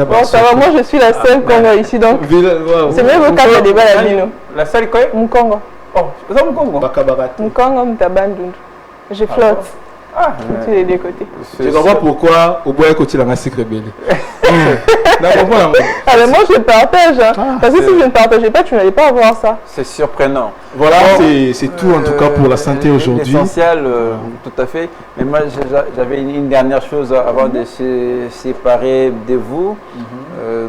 Bon, ça va, moi je suis la seule Congo ici, donc c'est même au cas de débat la vie. La seule quoi? Mukongo. Oh, c'est Mukongo. Mukongo, Mtabandundu. Je flotte. Tous les deux côtés. Je comprends pourquoi au bois côté la secret belé. Alors moi je partage, parce que si je ne partageais pas, tu n'allais pas avoir ça. C'est surprenant. Voilà, c'est tout en tout cas pour la santé aujourd'hui. Essentiel, tout à fait. Mais moi j'avais une dernière chose avant de se séparer de vous.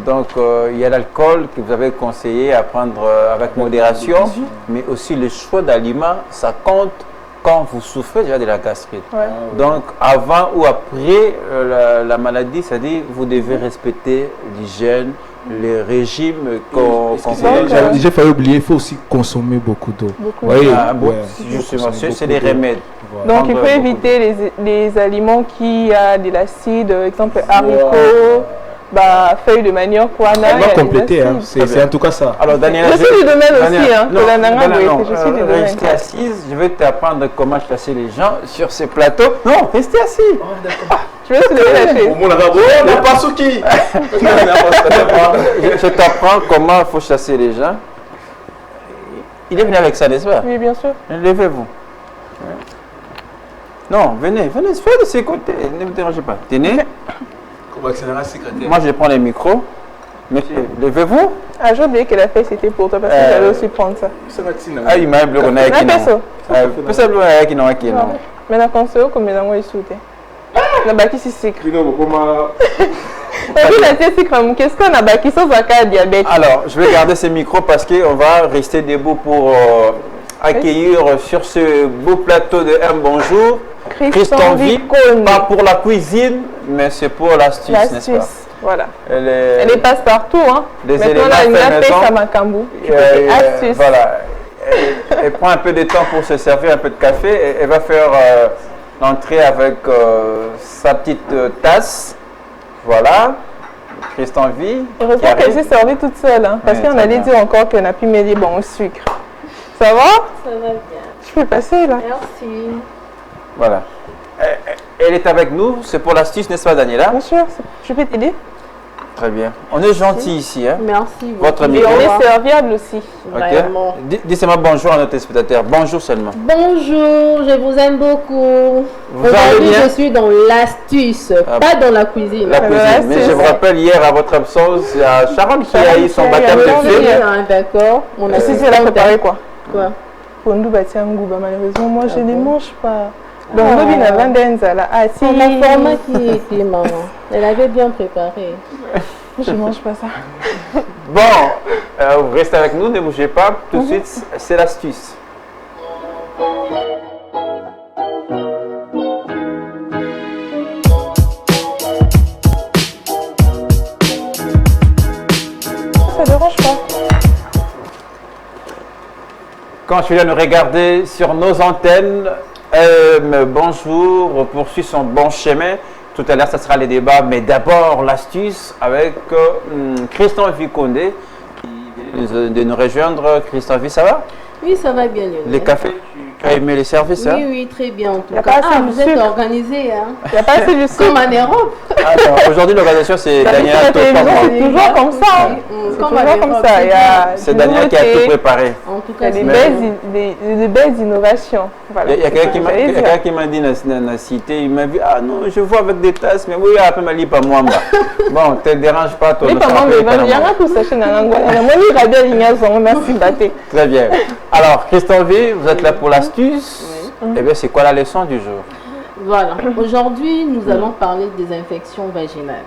Donc il y a l'alcool que vous avez conseillé à prendre avec modération, mais aussi le choix d'aliments, ça compte. Quand vous souffrez déjà de la gastrite. Donc, avant ou après la maladie, c'est-à-dire vous devez respecter l'hygiène, les régimes qu'on fait. J'ai failli oublier, il faut aussi consommer beaucoup d'eau. Justement, c'est des remèdes. Donc, il faut éviter les aliments qui ont de l'acide, exemple haricots. Feuilles de manioc, quoi. On va compléter, c'est en tout cas ça. Alors, Daniel, je suis du domaine aussi, hein. Je suis du domaine. Restez assise, je vais t'apprendre comment chasser les gens sur ces plateaux. Non, restez assis. Tu veux soulever la chaise? Je t'apprends comment il faut chasser les gens. Il est venu avec ça, n'est-ce pas? Oui, bien sûr. Levez-vous. Non, venez, faites de ses côtés, ne me dérangez pas. Tenez. Moi, je prends les micros. Monsieur, levez-vous. Ah, j'ai oublié que la feuille c'était pour toi parce que j'allais aussi prendre ça. Ah, il m'a bloqué. Mais la conseil, comme les gens ils sautent. La baki c'est sucre. Qu'est-ce qu'on a baki sans un diabète? Alors, je vais garder ces micros parce qu'on va rester debout pour accueillir sur ce beau plateau de Un Bonjour Christian V, pas pour la cuisine, mais c'est pour l'astuce, n'est-ce pas? Voilà. Elle passe partout, hein. Maintenant, là, une appel à Macambou. Astuce. Voilà. Elle prend un peu de temps pour se servir un peu de café. Et elle va faire l'entrée avec sa petite tasse. Voilà. Christian V. Heureusement qu'elle s'est servie toute seule, hein, parce qu'on allait dire encore qu'elle n'a plus mêlé bon au sucre. Ça va? Ça va bien. Je peux passer là. Merci. Voilà. Elle est avec nous, c'est pour l'astuce, n'est-ce pas Daniela? Bien sûr, je peux t'aider. Très bien. On est gentil ici. Hein? Merci. Votre Et micro. on est serviable aussi. Vraiment. Dites-moi bonjour à nos téléspectateurs. Bonjour seulement. Bonjour, je vous aime beaucoup. Vous allez Aujourd'hui, bien? je suis dans l'astuce, pas dans la cuisine. La cuisine. Mais je vous rappelle, hier à votre absence, il y a Sharon qui a eu son baptême de feu. D'accord. Mon Si assistante c'est là préparé quoi? Quoi? Pondu Batiangouba, malheureusement, moi je ne mange pas. Donc, Nobi n'a pas d'enzala. Ah, si. C'est ma format qui était, maman. Elle avait bien préparé. Je ne mange pas ça. Bon, vous restez avec nous, ne bougez pas. Tout de suite, c'est l'astuce. Ça ne dérange pas. Quand tu viens nous regarder sur nos antennes, bonjour, poursuit son bon chemin. Tout à l'heure, ça sera les débats, mais d'abord l'astuce avec Christian Viconde qui vient de nous rejoindre. Christian, ça va? Oui, ça va bien, Lionel. Les cafés, tu as aimé les services? Oui, hein? oui, très bien en tout Y a cas. pas assez Ah, de vous êtes sucre. organisé, hein? Il n'y a pas assez de Comme sucre. en Europe. Alors, aujourd'hui, l'organisation, c'est Daniel C'est Topamon. toujours comme ça. Comme C'est en toujours comme Europe, ça. c'est Il y a C'est des Daniel qui a tout nouveautés, préparé. En tout il y cas, a des c'est belles, belles innovations. Voilà. Il y a quelqu'un qui m'a J'allais dire. quelqu'un qui m'a dit dans la cité, il m'a dit, ah non, je vois avec des tasses, mais oui, après m'a dit pas moi. Bon, te dérange pas, toi. Mais comment il va bien tout ça chez Nanangola? Moi, il va bien l'ignazo, merci Baté. Très bien. Alors, Christophe, vous êtes là pour l'astuce. Eh bien, c'est quoi la leçon du jour? Voilà. Aujourd'hui, nous allons parler des infections vaginales.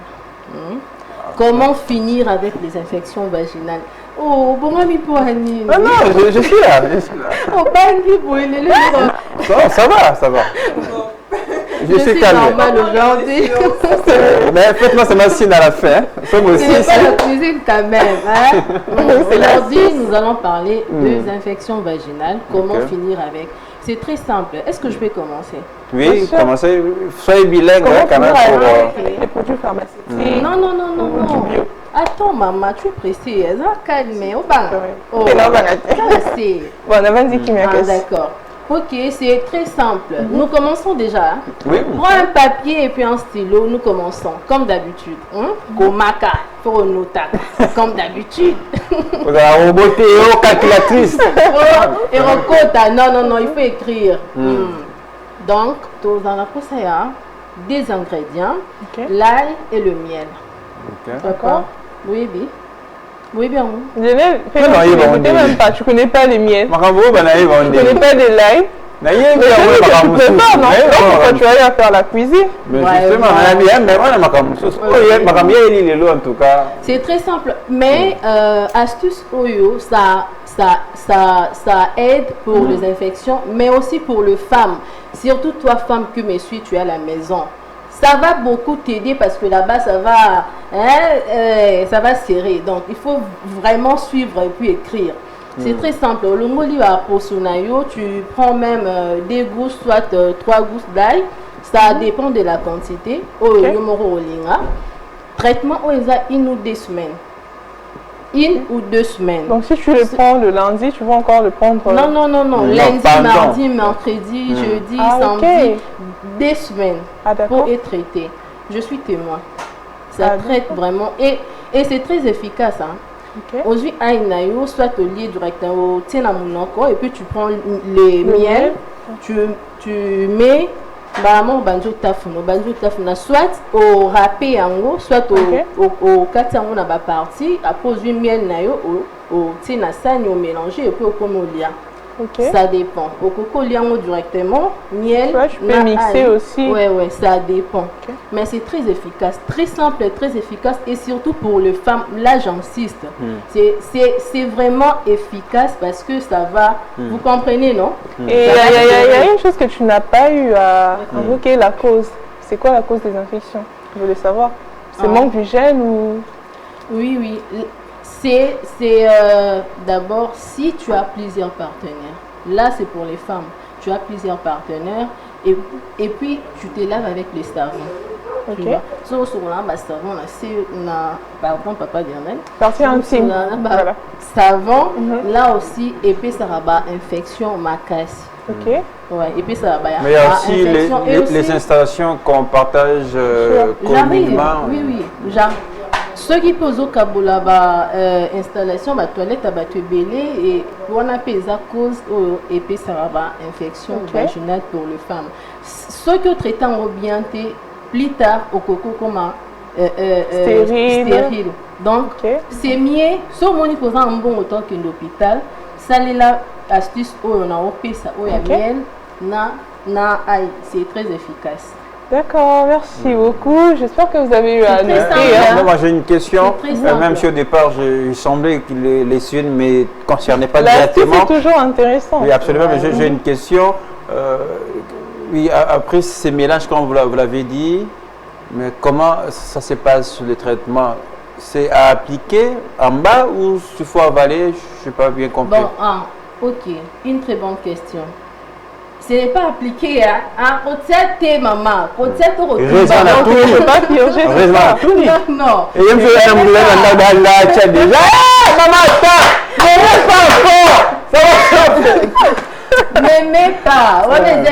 Comment finir avec les infections vaginales? Oh, bon ami pour Annie. Non, non, je suis là. Je suis là. Oh, Bangui pour les Non, ça va, ça va. Je suis calme. normal aujourd'hui. Mais faites-moi ce machine à la fin. Faites-moi aussi. C'est pas la cuisine quand même. Hein? Aujourd'hui, nous allons parler des infections vaginales. Comment finir avec? C'est très simple. Est-ce que je peux commencer? Oui, commencez. Soyez bilingue hein, quand même. Pour, les produits pharmaceutiques. Non, non, non, non, non. Attends, maman, tu es pressée. Calme. Oh, bang. Oh, Et là, on va la ça, c'est... Bon, on avait dit qu'il m'y a Ah, d'accord. Ok, c'est très simple. Nous commençons déjà. Oui. Prends un papier et puis un stylo. Nous commençons comme d'habitude. Komaka, Foronota, comme d'habitude. Vous avez roboté aux calculatrices. Et Rokota, non, non, non, il faut écrire. Donc, dans la procédure, des ingrédients, l'ail et le miel. D'accord? Oui, oui. Oui, bien. Lionel, Non, non, ils vont tu ne même pas, tu connais pas les miels. Makambo, banaï, Tu connais pas des l'ail. Mais Tu peux pas, non? Pourquoi tu vas aller faire la cuisine? Mais Ouais, justement, ouais. mais on a Makambo, il est loin en tout cas. C'est très simple, mais astuce Oyo, ça aide pour les infections, mais aussi pour les femmes. Surtout toi, femme que me suis, tu es à la maison. Ça va beaucoup t'aider parce que là-bas, ça va serrer. Donc, il faut vraiment suivre et puis écrire. C'est très simple. Le moli à posunayo, tu prends même des gousses, soit 3 gousses d'ail. Ça dépend de la quantité. Traitement, une ou 2 semaines. 1 ou 2 semaines. Donc, si tu le prends le lundi, tu vas encore le prendre. Non, non, non, non. Lundi, mardi, mercredi, jeudi, samedi. 2 semaines pour être traité. Je suis témoin. Ça traite vraiment. Et c'est très efficace. Hein. Aujourd'hui, soit au lieu directement au et puis tu prends les miel, tu mets soit au râpé soit au katango na ba partie après du miel na yo au tina sani au mélanger et puis au komolia. Ça dépend. Au coco liango directement, miel. Ouais, tu peux mixer aussi. Ouais, ouais, ça dépend. Mais c'est très efficace, très simple, très efficace et surtout pour les femmes. Là, j'insiste. C'est vraiment efficace parce que ça va. Vous comprenez, non? Et il y a une chose que tu n'as pas eu à invoquer, la cause. C'est quoi la cause des infections? Je voulais savoir. C'est manque d'hygiène ou? Oui, oui. C'est d'abord si tu as plusieurs partenaires. Là, c'est pour les femmes. Tu as plusieurs partenaires et puis tu te laves avec les savons. Ok. So, sur là, savon, pardon, papa Lionel. Partie intime. Voilà. Savon, là aussi, et puis ça rabat infection, macasse. Ok. Ouais, et puis ça va. Mais il y a aussi les installations qu'on partage communément. Oui. Genre, ceux qui posent au Kaboula, installation, toilette, belé, et on a payé à cause et puis ça va infection vaginale pour les femmes. Ceux qui traitent en orienté plus tard au coco comme stérile. Donc, c'est mieux, si on est posant un bon autant qu'un hôpital, ça est la astuce où on a opé ça, où il y a miel, c'est très efficace. D'accord, merci beaucoup. J'espère que vous avez eu à noter. Moi, j'ai une question. Même si au départ, il semblait que les sujets ne me concernaient pas directement. C'est toujours intéressant. Oui, absolument. Mais j'ai une question. Oui, après ces mélanges, comme vous l'avez dit, mais comment ça se passe le traitement? C'est à appliquer en bas ou il faut avaler? Je n'ai pas bien compris. Bon, ok. Une très bonne question. Ce n'est pas appliqué à côté maman. Côté au non. Et je vais déjà. Maman, mais pas. On est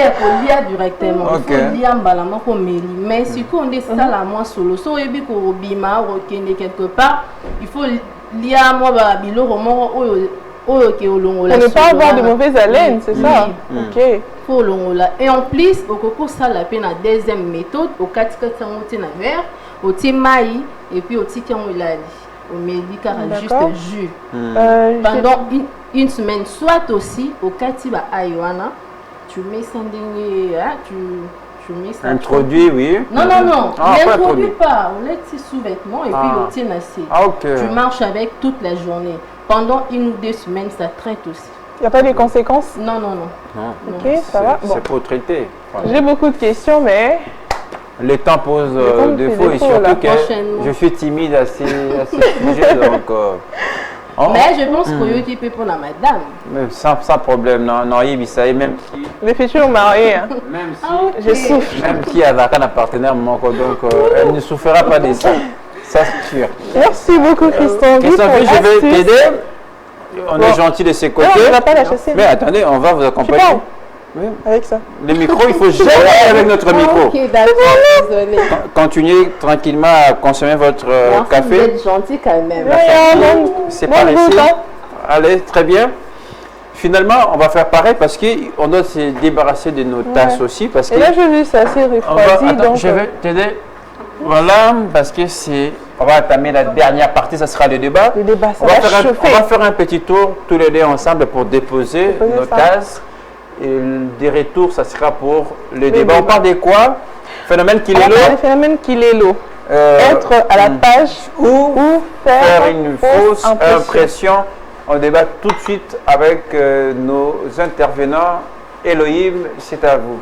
lire directement. Il faut lire en comme mais si on est ça la moi solo, so et bien qu'on bima ou quelque part, il faut lire moi bilo roman pour ne pas avoir de mauvaise haleine, c'est ça? Ok. Et en plus, au coco, ça la peine la deuxième méthode, au 4 verre, au maï et puis au petit au médicament juste jus. Pendant une semaine, soit aussi au katiba aywana, tu mets ça tu mets ça. Introduit, oui. Non, n'introduis pas. On laisse sous-vêtements et puis au tien assez. Tu marches avec toute la journée. Pendant 1 ou 2 semaines, ça traite aussi. Il n'y a pas de conséquences? Non. Ok, ça va. C'est pour traiter. J'ai beaucoup de questions, mais... Le temps pose défaut et surtout que je suis timide à ces sujets. Donc, mais je pense que tu peux pour la madame. Mais sans problème, non, il même si... Les futurs mariés. Même si... Je souffre. Même si elle a un partenaire, donc elle ne souffrira pas de ça. Ça, c'est sûr. Merci beaucoup, Christian. Christophe, je vais t'aider. On est gentil de ses côtés. Non, on ne va pas la chasser. Mais attendez, on va vous accompagner. Oui. Avec ça. Le micro, il faut gérer avec notre micro. Ok, d'accord, désolé. Continuez tranquillement à consommer votre café. Vous êtes gentil quand même. C'est pas ici. Allez, très bien. Finalement, on va faire pareil parce qu'on doit se débarrasser de nos tasses aussi. Parce que et là, je veux c'est assez refroidi. Donc je vais t'aider. Voilà, parce que c'est... On va entamer la dernière partie, ça sera le débat. Le débat, ça on va faire un petit tour, tous les deux ensemble, pour déposer nos tasses. Et des retours, ça sera pour le débat. On parle de quoi? Phénomène Kilelo. Le phénomène Kilelo. Être à la page ou faire une fausse impression. On débat tout de suite avec nos intervenants. Elohim, c'est à vous.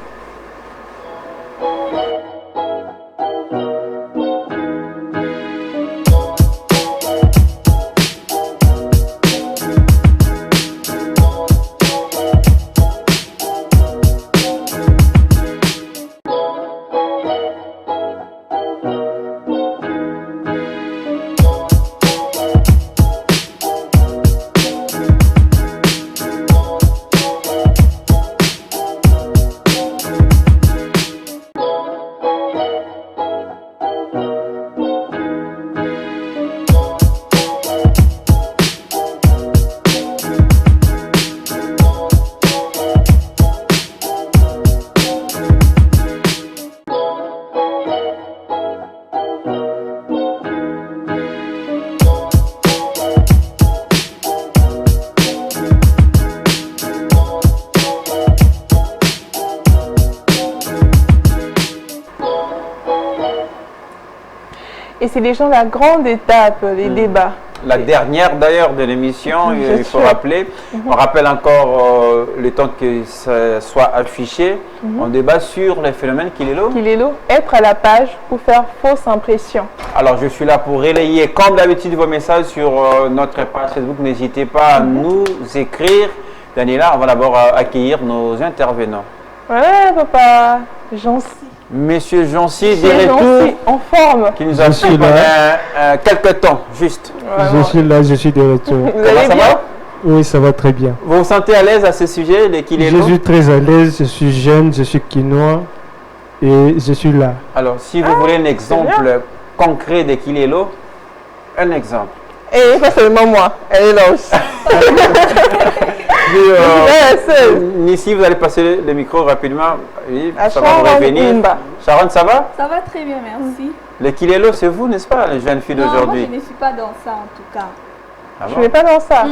Et c'est déjà la grande étape, les débats. La dernière d'ailleurs de l'émission, il faut rappeler. On rappelle encore le temps que ça soit affiché. On débat sur les phénomènes Kilelo. Kilelo, être à la page ou faire fausse impression. Alors je suis là pour relayer comme d'habitude vos messages sur notre page Facebook. N'hésitez pas à nous écrire. Daniela, on va d'abord accueillir nos intervenants. Ouais, papa, Jancy. Monsieur Jancy, des retours en forme. Qui nous a suivi pendant quelques temps, juste. Vraiment. Je suis là, je suis de retour. Comment ça va? Oui, ça va très bien. Vous vous sentez à l'aise à ce sujet, les kilélés? Je suis très à l'aise, je suis jeune, je suis quinois et je suis là. Alors, si vous voulez un exemple concret des kilélés, un exemple. Et pas seulement moi, elle est là aussi. Ici, vous allez passer le micro rapidement. Oui, à ça va vous revenir. Sharon, ça va? Ça va très bien, merci. Les kilélés, c'est vous, n'est-ce pas, les jeunes filles d'aujourd'hui? Non, moi je ne suis pas dans ça en tout cas. Ah bon? Je ne vais pas dans ça.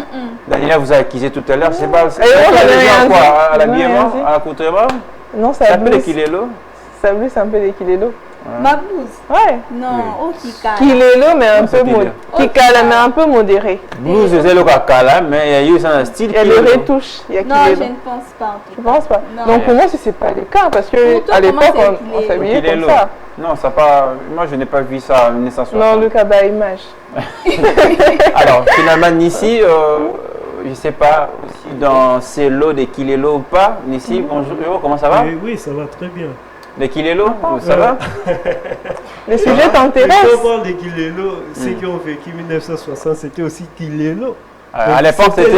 Daniela vous a accusé tout à l'heure, je sais pas. À l'habillement, à l'accoutrement? Non, c'est un peu des kilélés. Ça blouse un peu des kilélés. Ma blouse? Ouais. Non, oh Kika. Kilélé, mais un peu modéré. Kika, mais un peu modéré. Blouse, c'est le Kala, mais il y a eu un style. Il y a des retouches. Non, je ne pense pas. Tu ne penses pas? Donc pour moi, ce n'est pas le cas, parce qu'à l'époque, on s'habillait comme ça. Non, ça pas. Moi, je n'ai pas vu ça en 1960. Non, le cabas image. Alors, finalement, Nissi, je ne sais pas si dans ces lots des kilélés ou pas. Nissi, bonjour, comment ça va? Oui, ça va très bien. Les kilélés, ça va? Le sujet t'intéresse? Quand on parle des kilélés, ceux qui ont vécu 1960, c'était aussi kilélés. À l'époque, c'était.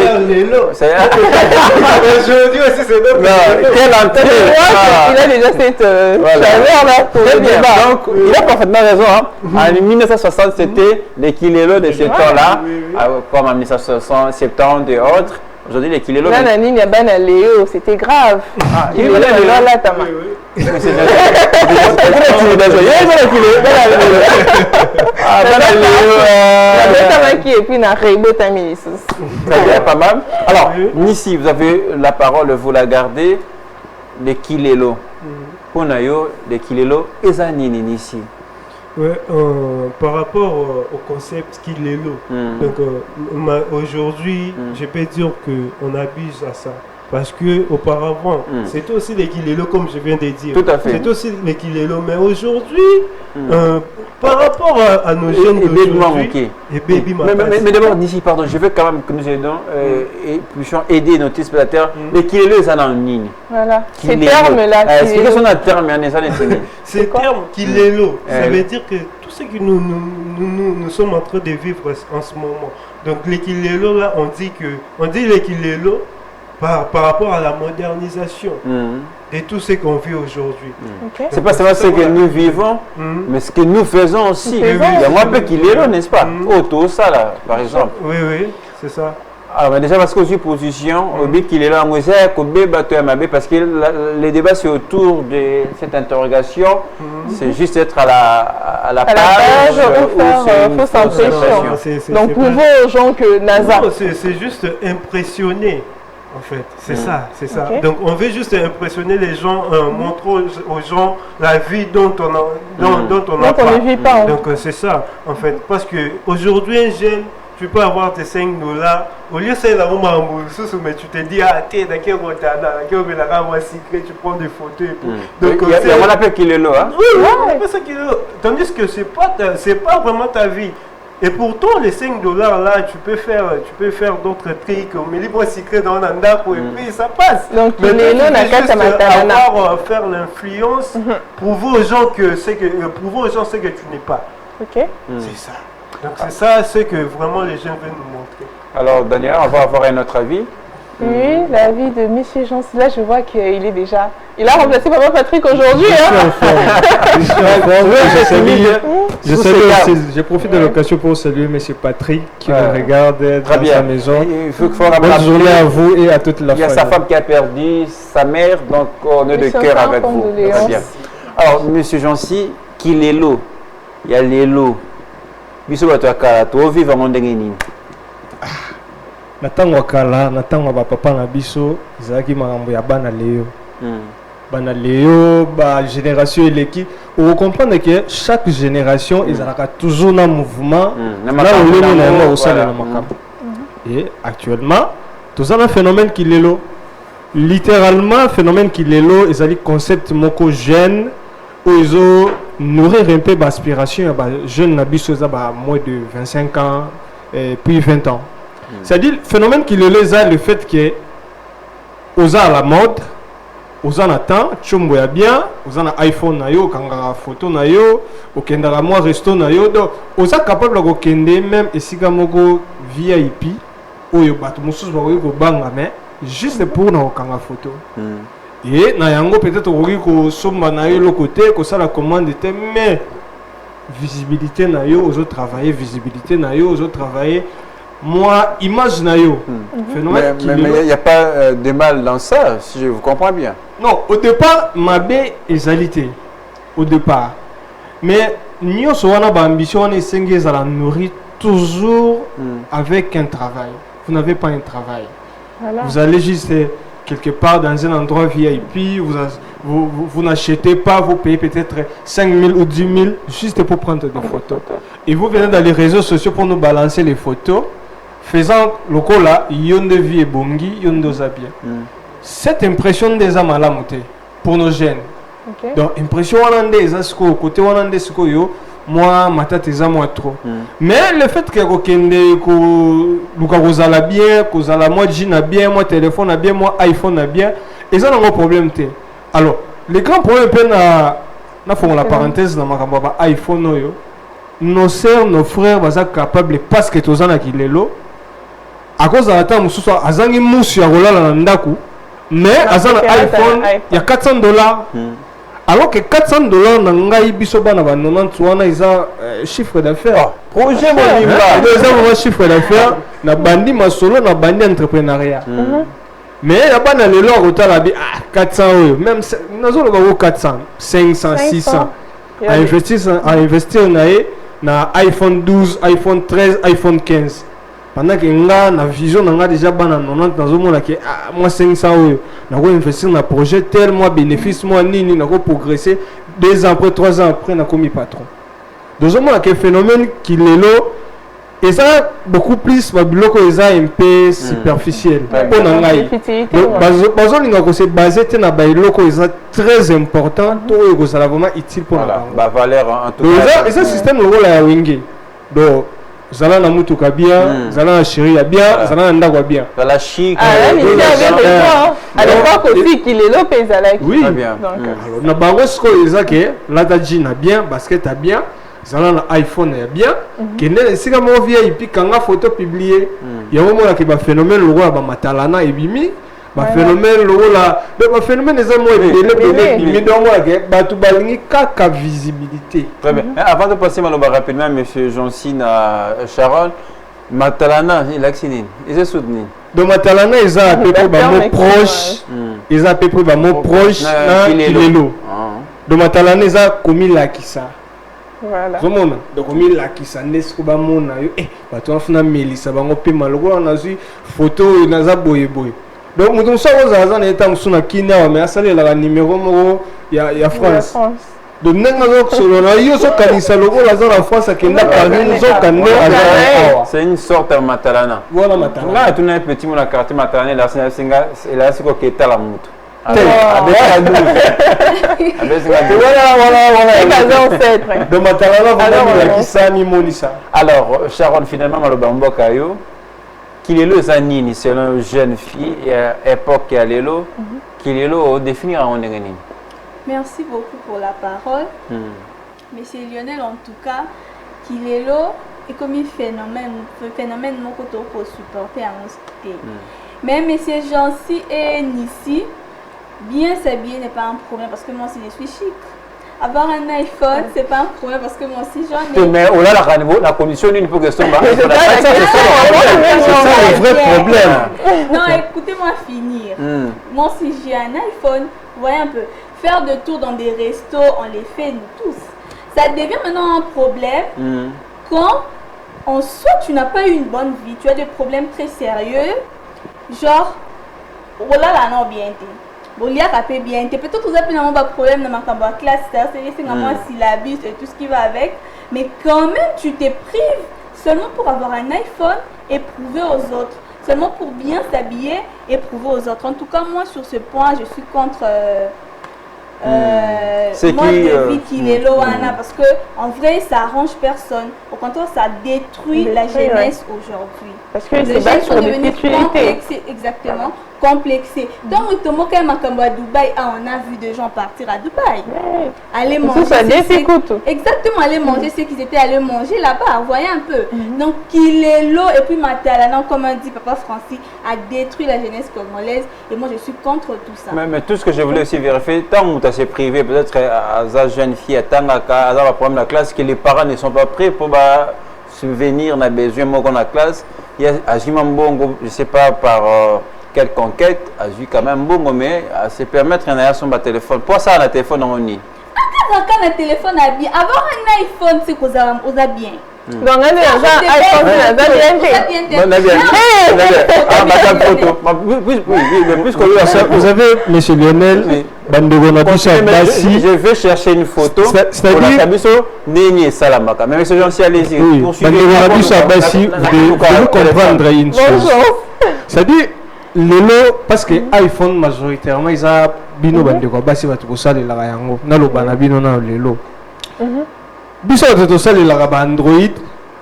Aujourd'hui aussi, c'est notre. Quelle entrée! Il a déjà cette chaleur là pour le débat. Donc, il a parfaitement raison. En 1960, c'était les kilélés de ce temps-là, comme en 1970 et autres. Aujourd'hui, les kilélés. Il y a Léo, c'était grave. Il est là, Tama. Pas mal. Alors, Nissi, vous avez la parole, vous la gardez. Les kilélés. Pour nous, les kilélés, et ça, Nissi. Ouais, par rapport au concept kilélé. Donc aujourd'hui, je peux dire qu'on abuse à ça. Parce que auparavant, c'était aussi les kilélés, comme je viens de dire. Tout à fait. C'était aussi les kilélés. Mais aujourd'hui, par rapport à nos jeunes d'aujourd'hui, mais d'abord, Nissi, pardon, je veux quand même que nous aidons et puissions aider nos téléspectateurs. Les kilélés, ça en ligne. Voilà. Ces termes-là. Expliquez-nous un terme, ces termes kilélés, ça veut dire que tout ce que nous sommes en train de vivre en ce moment. Donc les kilélés, là, on dit les kilélés par rapport à la modernisation de tout ce qu'on vit aujourd'hui. C'est pas seulement ce que nous vivons, mais ce que nous faisons aussi. Il y a moins peu kilélés, n'est-ce pas? Autour ça là, par exemple. Oui, c'est ça. Alors, déjà parce que j'ai position, qu'il est là, parce que les débats c'est autour de cette interrogation, c'est juste être à la page ou faire fausse impression. Donc, prouver aux gens que NASA. C'est juste impressionner. En fait, c'est ça. Okay. Donc, on veut juste impressionner les gens, montrer aux gens la vie dont on n'a pas. Ne vit pas. Donc, c'est ça, en fait. Parce qu'aujourd'hui, un jeune, tu peux avoir tes $5. Au lieu de ça, mais tu te dis, ah, t'es d'accord, tu prends des photos et tout. Donc, il y a un appel qu'il est là. Hein? Oui, c'est ça qu'il est là. Tandis que c'est pas vraiment ta vie. Et pourtant, les $5 là, tu peux faire d'autres trucs. Mais libre secret dans un et puis ça passe. Donc, mais faire l'influence, prouver aux gens ce que tu n'es pas. Ok. C'est ça. Donc, c'est ça ce que vraiment les gens veulent nous montrer. Alors, Daniel, on va avoir un autre avis. Oui, l'avis de M. Jean. Là, je vois qu'il est déjà. Il a remplacé Papa Patrick aujourd'hui. Je profite de l'occasion pour saluer M. Patrick qui nous regarde dans sa maison. Bonne journée à vous et à toute la famille. Il y a sa femme qui a perdu sa mère, donc on est de cœur avec vous. Très bien. Alors, M. Jancy, qu'il est l'eau. Il y a les lots. Biso bato ya kala to vivre en ndenge nini. Natango kala, natango ba papa na biso, ezaki makambo ya bana leo. Bana leo, ba génération eleki. On comprend que chaque génération ezalaka toujours na mouvement. Là on le na yango osala na makambo. Et actuellement, tout un phénomène qui est là. Littéralement, phénomène qui est là, ezali concept moko jeune où ils ont nourrir un peu d'aspiration à jeunes nabisos à moins de 25 ans et puis 20 ans. C'est-à-dire phénomène qui le le fait que aux à la mode, aux en attend, chumbo ya bien, aux en iPhone na yo, kanga photo na yo, au kendara moi resto na yo, donc aux a capable de kende même et sigamoko VIP oyo bato mosusu bakoki kobanga mais juste pour na kokanga photo et na yango peut-être okoki kosomba na yo eloko te kosala commande te mais visibilité na yo ozotravailler visibilité na yo ozotravailler moi image na yo mais il n'y a pas de mal dans ça si je vous comprends bien. Non, au départ mabe ezalité au départ mais nyonso wana ba ambition wana esengi ezala nourrir toujours avec un travail. Vous n'avez pas un travail. Voilà. Vous allez juste quelque part dans un endroit VIP, vous n'achetez pas, vous payez peut-être 5 000 ou 10 000 juste pour prendre des photos. Et vous venez dans les réseaux sociaux pour nous balancer les photos, faisant le coup là, yonde vie et bongi, yonde zabia. Cette impression des amalamoté pour nos jeunes. Okay. Donc, impression on des asko, côté on des sko yo, moi, ma tête est à moi trop. Mais le fait que vous allez bien, que vous allez moi jean bien, moi téléphone a bien, moi iPhone a bien, et ça n'a pas de problème. Alors, les grands problèmes, na font la parenthèse dans ma iPhone, nos sœurs, nos frères, sont capables parce que tous en a qui l'élo. À cause de la temps, nous sommes à Zangi Moussi à Rola Nandaku, mais à Zan iPhone, il y a $400. Alors que $400 n'angai bisoba na banana tuana isa chiffre d'affaires. Projet Monimba. Ils ont chiffre d'affaires na bandi masolo na bandi entrepreneuriat. Mais là-bas dans le lore autant la 400 euros même nous avons 400 500 600 à investir na iPhone 12 iPhone 13 iPhone 15 pendant que nga na vision nga déjà bana 90 nazomona que moi 500 euros na ko investir na projet tel moi bénéfice moi nini na ko progresser 2 ans après 3 ans après na komi patron deuxièmement que phénomène qui lelo et ça beaucoup plus babiloko eza un peu superficiel pour na ngai bazolinga ko se baser te na babiloko eza très important to ko sala vraiment utile pour la valeur en tout cas et ça système le rôle ya wingi donc Zala na mutuka bien, Zala na chérie ya bien, Zala na ndako bien. Zala chic. À l'époque aussi qu'il est lopé Zala. Oui. Bien. Alors na bango sko ezake, la taji na bien, basket a bien, Zala na iPhone ya bien, kende sika mo VIP kanga photo publier. Ya mo na ke ba phénomène le roi ba matalana ebimi. Ba phénomène le là ba phénomène les amours mais donc moi que ba tout balingi kaka visibilité. Très bien. Avant de passer rapidement monsieur Johnsine Sharon Matalana il a signé ils est soutenu donc Matalana ils a à peu près ba mot proche ils a à peu près ba mot proche na Kilelo donc Matalana ils a commis la kisa voilà zomona donc commis la kisa nesko ba mona yo ba to afuna melisa bango pe maloko na zui photo na za boye boye. Donc nous sommes en état de Kenya, mais à la numéro ya France. Donc nous c'est une sorte de matalana. Voilà matalana. Là tu as un petit mot la carte matalana la singa et là c'est quoi qui est à la moto. Alors Sharon finalement malobambo kayo qu'il est le zanini selon une jeune fille et époque à l'élo qu'il est le définir en négani. Merci beaucoup pour la parole. Monsieur Lionel en tout cas qu'il est là et comme un phénomène mon côté pour supporter à mon côté. Mais monsieur Jancy et Nissi bien s'habiller n'est pas un problème parce que moi aussi je suis chic. Avoir un iPhone, c'est pas un problème parce que moi aussi j'en ai. Mais on a la condition d'une pour que ce soit. C'est ça le vrai problème. Non, écoutez-moi finir. Moi si j'ai un iPhone, vous voyez un peu, faire de tours dans des restos, on les fait nous tous. Ça devient maintenant un problème quand en soi tu n'as pas eu une bonne vie, tu as des problèmes très sérieux, genre, voilà la non bien été. Bon, il y a bien, peut-être vous avez un problème dans ma classe, c'est un syllabus et tout ce qui va avec, mais quand même tu te prives seulement pour avoir un iPhone et prouver aux autres, seulement pour bien s'habiller et prouver aux autres. En tout cas, moi sur ce point, je suis contre moi de vie qu'il est loana parce que en vrai ça arrange personne. Au contraire, ça détruit la jeunesse aujourd'hui. Parce que les jeunes sont devenus complexés, exactement, complexé. Donc, on à Dubaï, on a vu des gens partir à Dubaï. Aller manger. Exactement, aller manger ce qu'ils étaient allés manger là-bas. Voyez un peu. Donc, Kilelo et puis Matalana, comme on dit, Papa Francis, a détruit la jeunesse congolaise. Et moi, je suis contre tout ça. Mais tout ce que je voulais aussi vérifier, tant que tu as privé, peut-être à la jeune fille, à la problème de la classe, que les parents ne sont pas prêts pour subvenir à besoin de la classe. Il y a Ajimambongo, je ne sais pas par quelle conquête, Agi quand même bon, mais à se permettre un son téléphone. Pour ça, on a téléphone en ligne. Quand un téléphone a bien, avoir un iPhone, c'est qu'on a bien. Donc, on a un iPhone, on a bien. Vous avez, monsieur Lionel, je vais chercher une photo. C'est-à-dire, mais monsieur Jean-Cy, allez-y. vous devez comprendre une chose. C'est-à-dire, parce que iPhone majoritairement, ils ont bino bandeko basi batu kosalela yango na lobana bino na lelo. Biso to salela ba Android,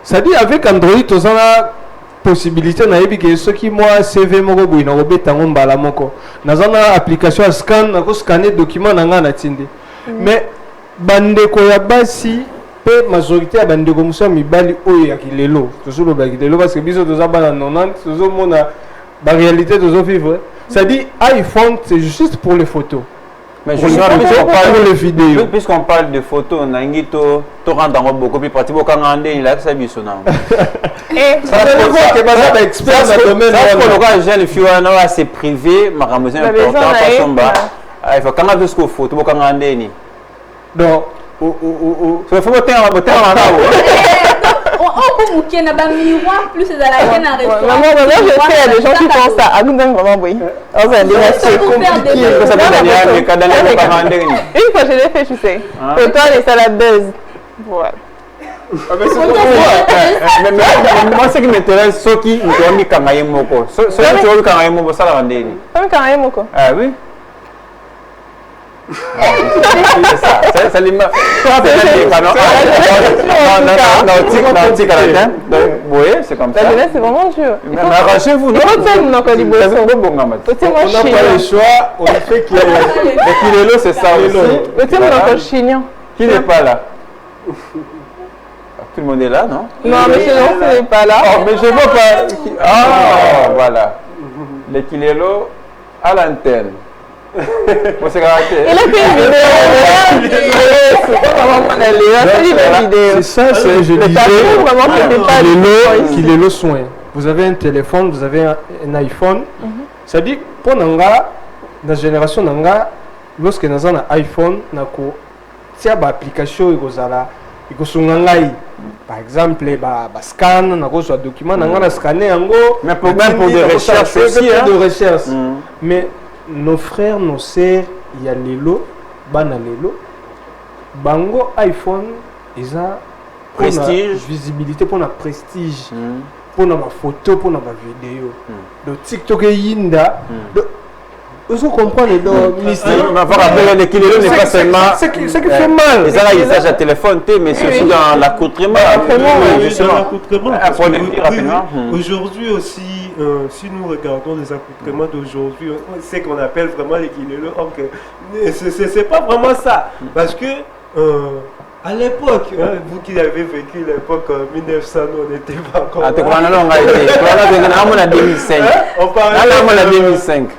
c'est-à-dire avec Android to la possibilité na yebi que ceux qui moi CV moko boina ko betango mbala moko. Nazana application à scan na ko scanner document na nga na tindi. Mais bandeko ya basi pe majorité ya bandeko musa mibali oyo ya kilelo. To solo ba kilelo parce que biso to za bana 90 to mona la réalité de nos vivre, c'est-à-dire iPhone, c'est juste pour les photos. Mais pour les vidéos. Puisqu'on parle de photos, on a beaucoup plus pratique. Quand on a il a ça bien sonant. Jeune fille c'est privé, ma ramazine important pas son bas. Il faut quand on a vu ce qu'on photo, quand on a ni. Donc, il faut botter en on peut na ba miroir plus de la gaine à restaurant. Maman, je sais, il y a des gens qui font ça. À Gundeng, vraiment, oui. C'est compliqué. Une fois, je l'ai fait, tu sais. Pour toi, les salades buzz. Voilà. Moi, ce qui m'intéresse, c'est qui ont mis Kangaye Moko. Ceux qui ont mis Kangaye Moko, ça l'a rendu. Kangaye Moko. Ah oui. Ça les m'a. C'est comme ça. La jeunesse, c'est vraiment dur. Mais arrachez-vous, non? On n'a pas le choix, on fait qu'il est c'est ça aussi. Qui n'est pas là? Tout le monde est là, non? Non, mais sinon, ce n'est pas là. Oh, mais je ne veux pas. Ah, voilà. Le Kilelo à l'antenne. Il a fait une vidéo. C'est ça, je disais qu'il est le soin. Vous avez un téléphone, vous avez un iPhone. Ça dit, pour la génération Nanga, lorsque nous avons un iPhone, nous avons une application par exemple, scan, nous avons un document, nous avons scanné. Mais pour des recherches aussi. Mais nos frères, nos sœurs, il y a Lelo, Banalelo, Bango iPhone, ils ont prestige, visibilité pour la prestige, pour la photo, pour la vidéo. Le TikTok et Yinda, vous comprenez le mystère. Mais faut rappeler le Kilelo n'est pas seulement. Ce qui fait mal. Ils ont un usage à téléphone, mais c'est aussi dans l'accoutrement. Rapidement. Aujourd'hui aussi, si nous regardons les accoutrements d'aujourd'hui, c'est qu'on appelle vraiment les Kilelo. C'est pas vraiment ça. Parce que à l'époque, vous qui avez vécu l'époque 1900, on n'était pas encore. On a 2005. On parlait de 2005.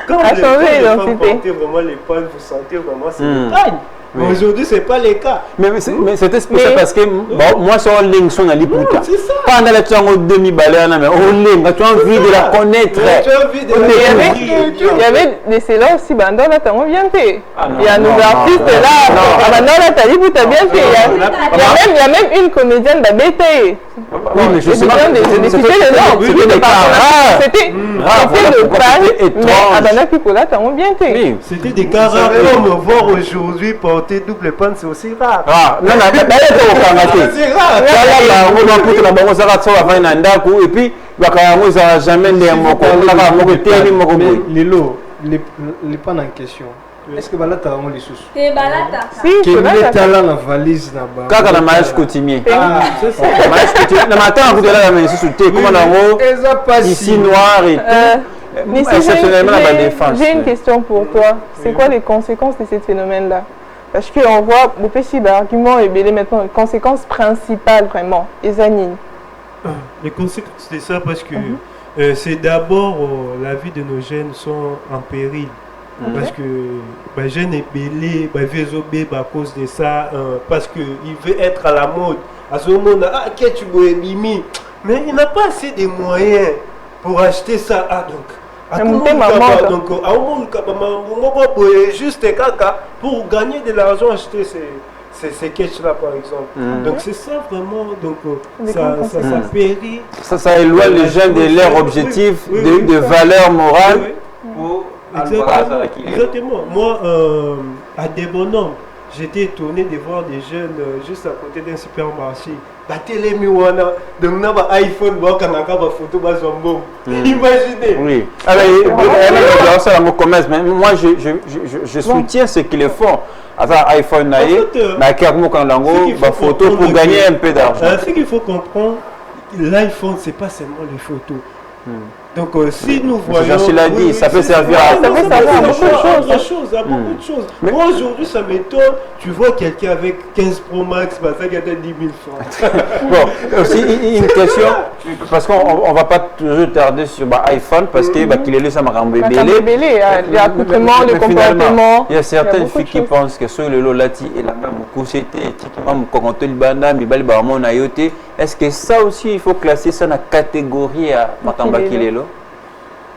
Quand les femmes portaient vraiment les pannes, vous sentez vraiment c'est des pannes. Mais aujourd'hui, ce n'est pas le cas. Mais c'était spécial parce que moi, sur ligne, on a l'hypothèse. C'est ça. Pendant la change demi-balai, mais on ligne, tu as envie de la connaître. Il y avait des célèbres aussi, dans la temps bien fait. Il y a nos artistes là, dans la tali, vous avez bien fait. Il y a même une comédienne d'ABT. Oui, mais justement, c'était le pan, mais Adana Picola, t'as bien fait. C'était des cas rares. Comme voir aujourd'hui porter double pan, c'est aussi rare. Ah, non, non, c'est rare. Et puis, jamais les pannes en question. Est-ce que Balata a les sous? C'est Balata. Si, c'est là la valise là-bas. Quand on a mariage coutumier. Ah, c'est ça. Mariage coutumier. Le matin, vous allez la maison sous le thé. Comment on a ici noir et tout. Mais exceptionnellement la défense. J'ai une question pour toi. C'est quoi les conséquences de ce phénomène-là? Parce qu'on voit beaucoup d'arguments et maintenant les conséquences principales vraiment, les anines. Les conséquences de ça parce que c'est d'abord la vie de nos jeunes sont en péril. Parce que les jeunes est belé, à cause de ça, parce qu'il veut être à la mode. À ce moment, tu mais il n'a pas assez de moyens pour acheter ça. Juste pour gagner de l'argent, acheter ces catchs-là par exemple. Donc c'est ça vraiment, donc ça périt. Ça éloigne les jeunes de leur objectif, de valeurs morales. Exactement. Moi, à des bonhommes, j'étais étonné de voir des jeunes juste à côté d'un supermarché. Donc, on a un iPhone, on a une photo, imaginez. Oui. Moi, je soutiens ce qu'ils font. Avec iPhone, photo pour gagner un peu d'argent. Ce qu'il faut comprendre, l'iPhone, ce n'est pas seulement les photos. Donc si nous voyons... Jean l'a dit, ça peut servir à beaucoup de choses. Moi aujourd'hui ça m'étonne, tu vois quelqu'un avec 15 Pro Max, ça gagne 10 000 francs. Bon, aussi une question, parce qu'on ne va pas toujours tarder sur iPhone, parce qu'il est là, ça m'a rembellé. L'accoutrement, le comportement. Il y a certaines filles qui pensent que sur le lolati, il a pas beaucoup, c'était est-ce que ça aussi, il faut classer ça dans la catégorie à Matamba Kilelo?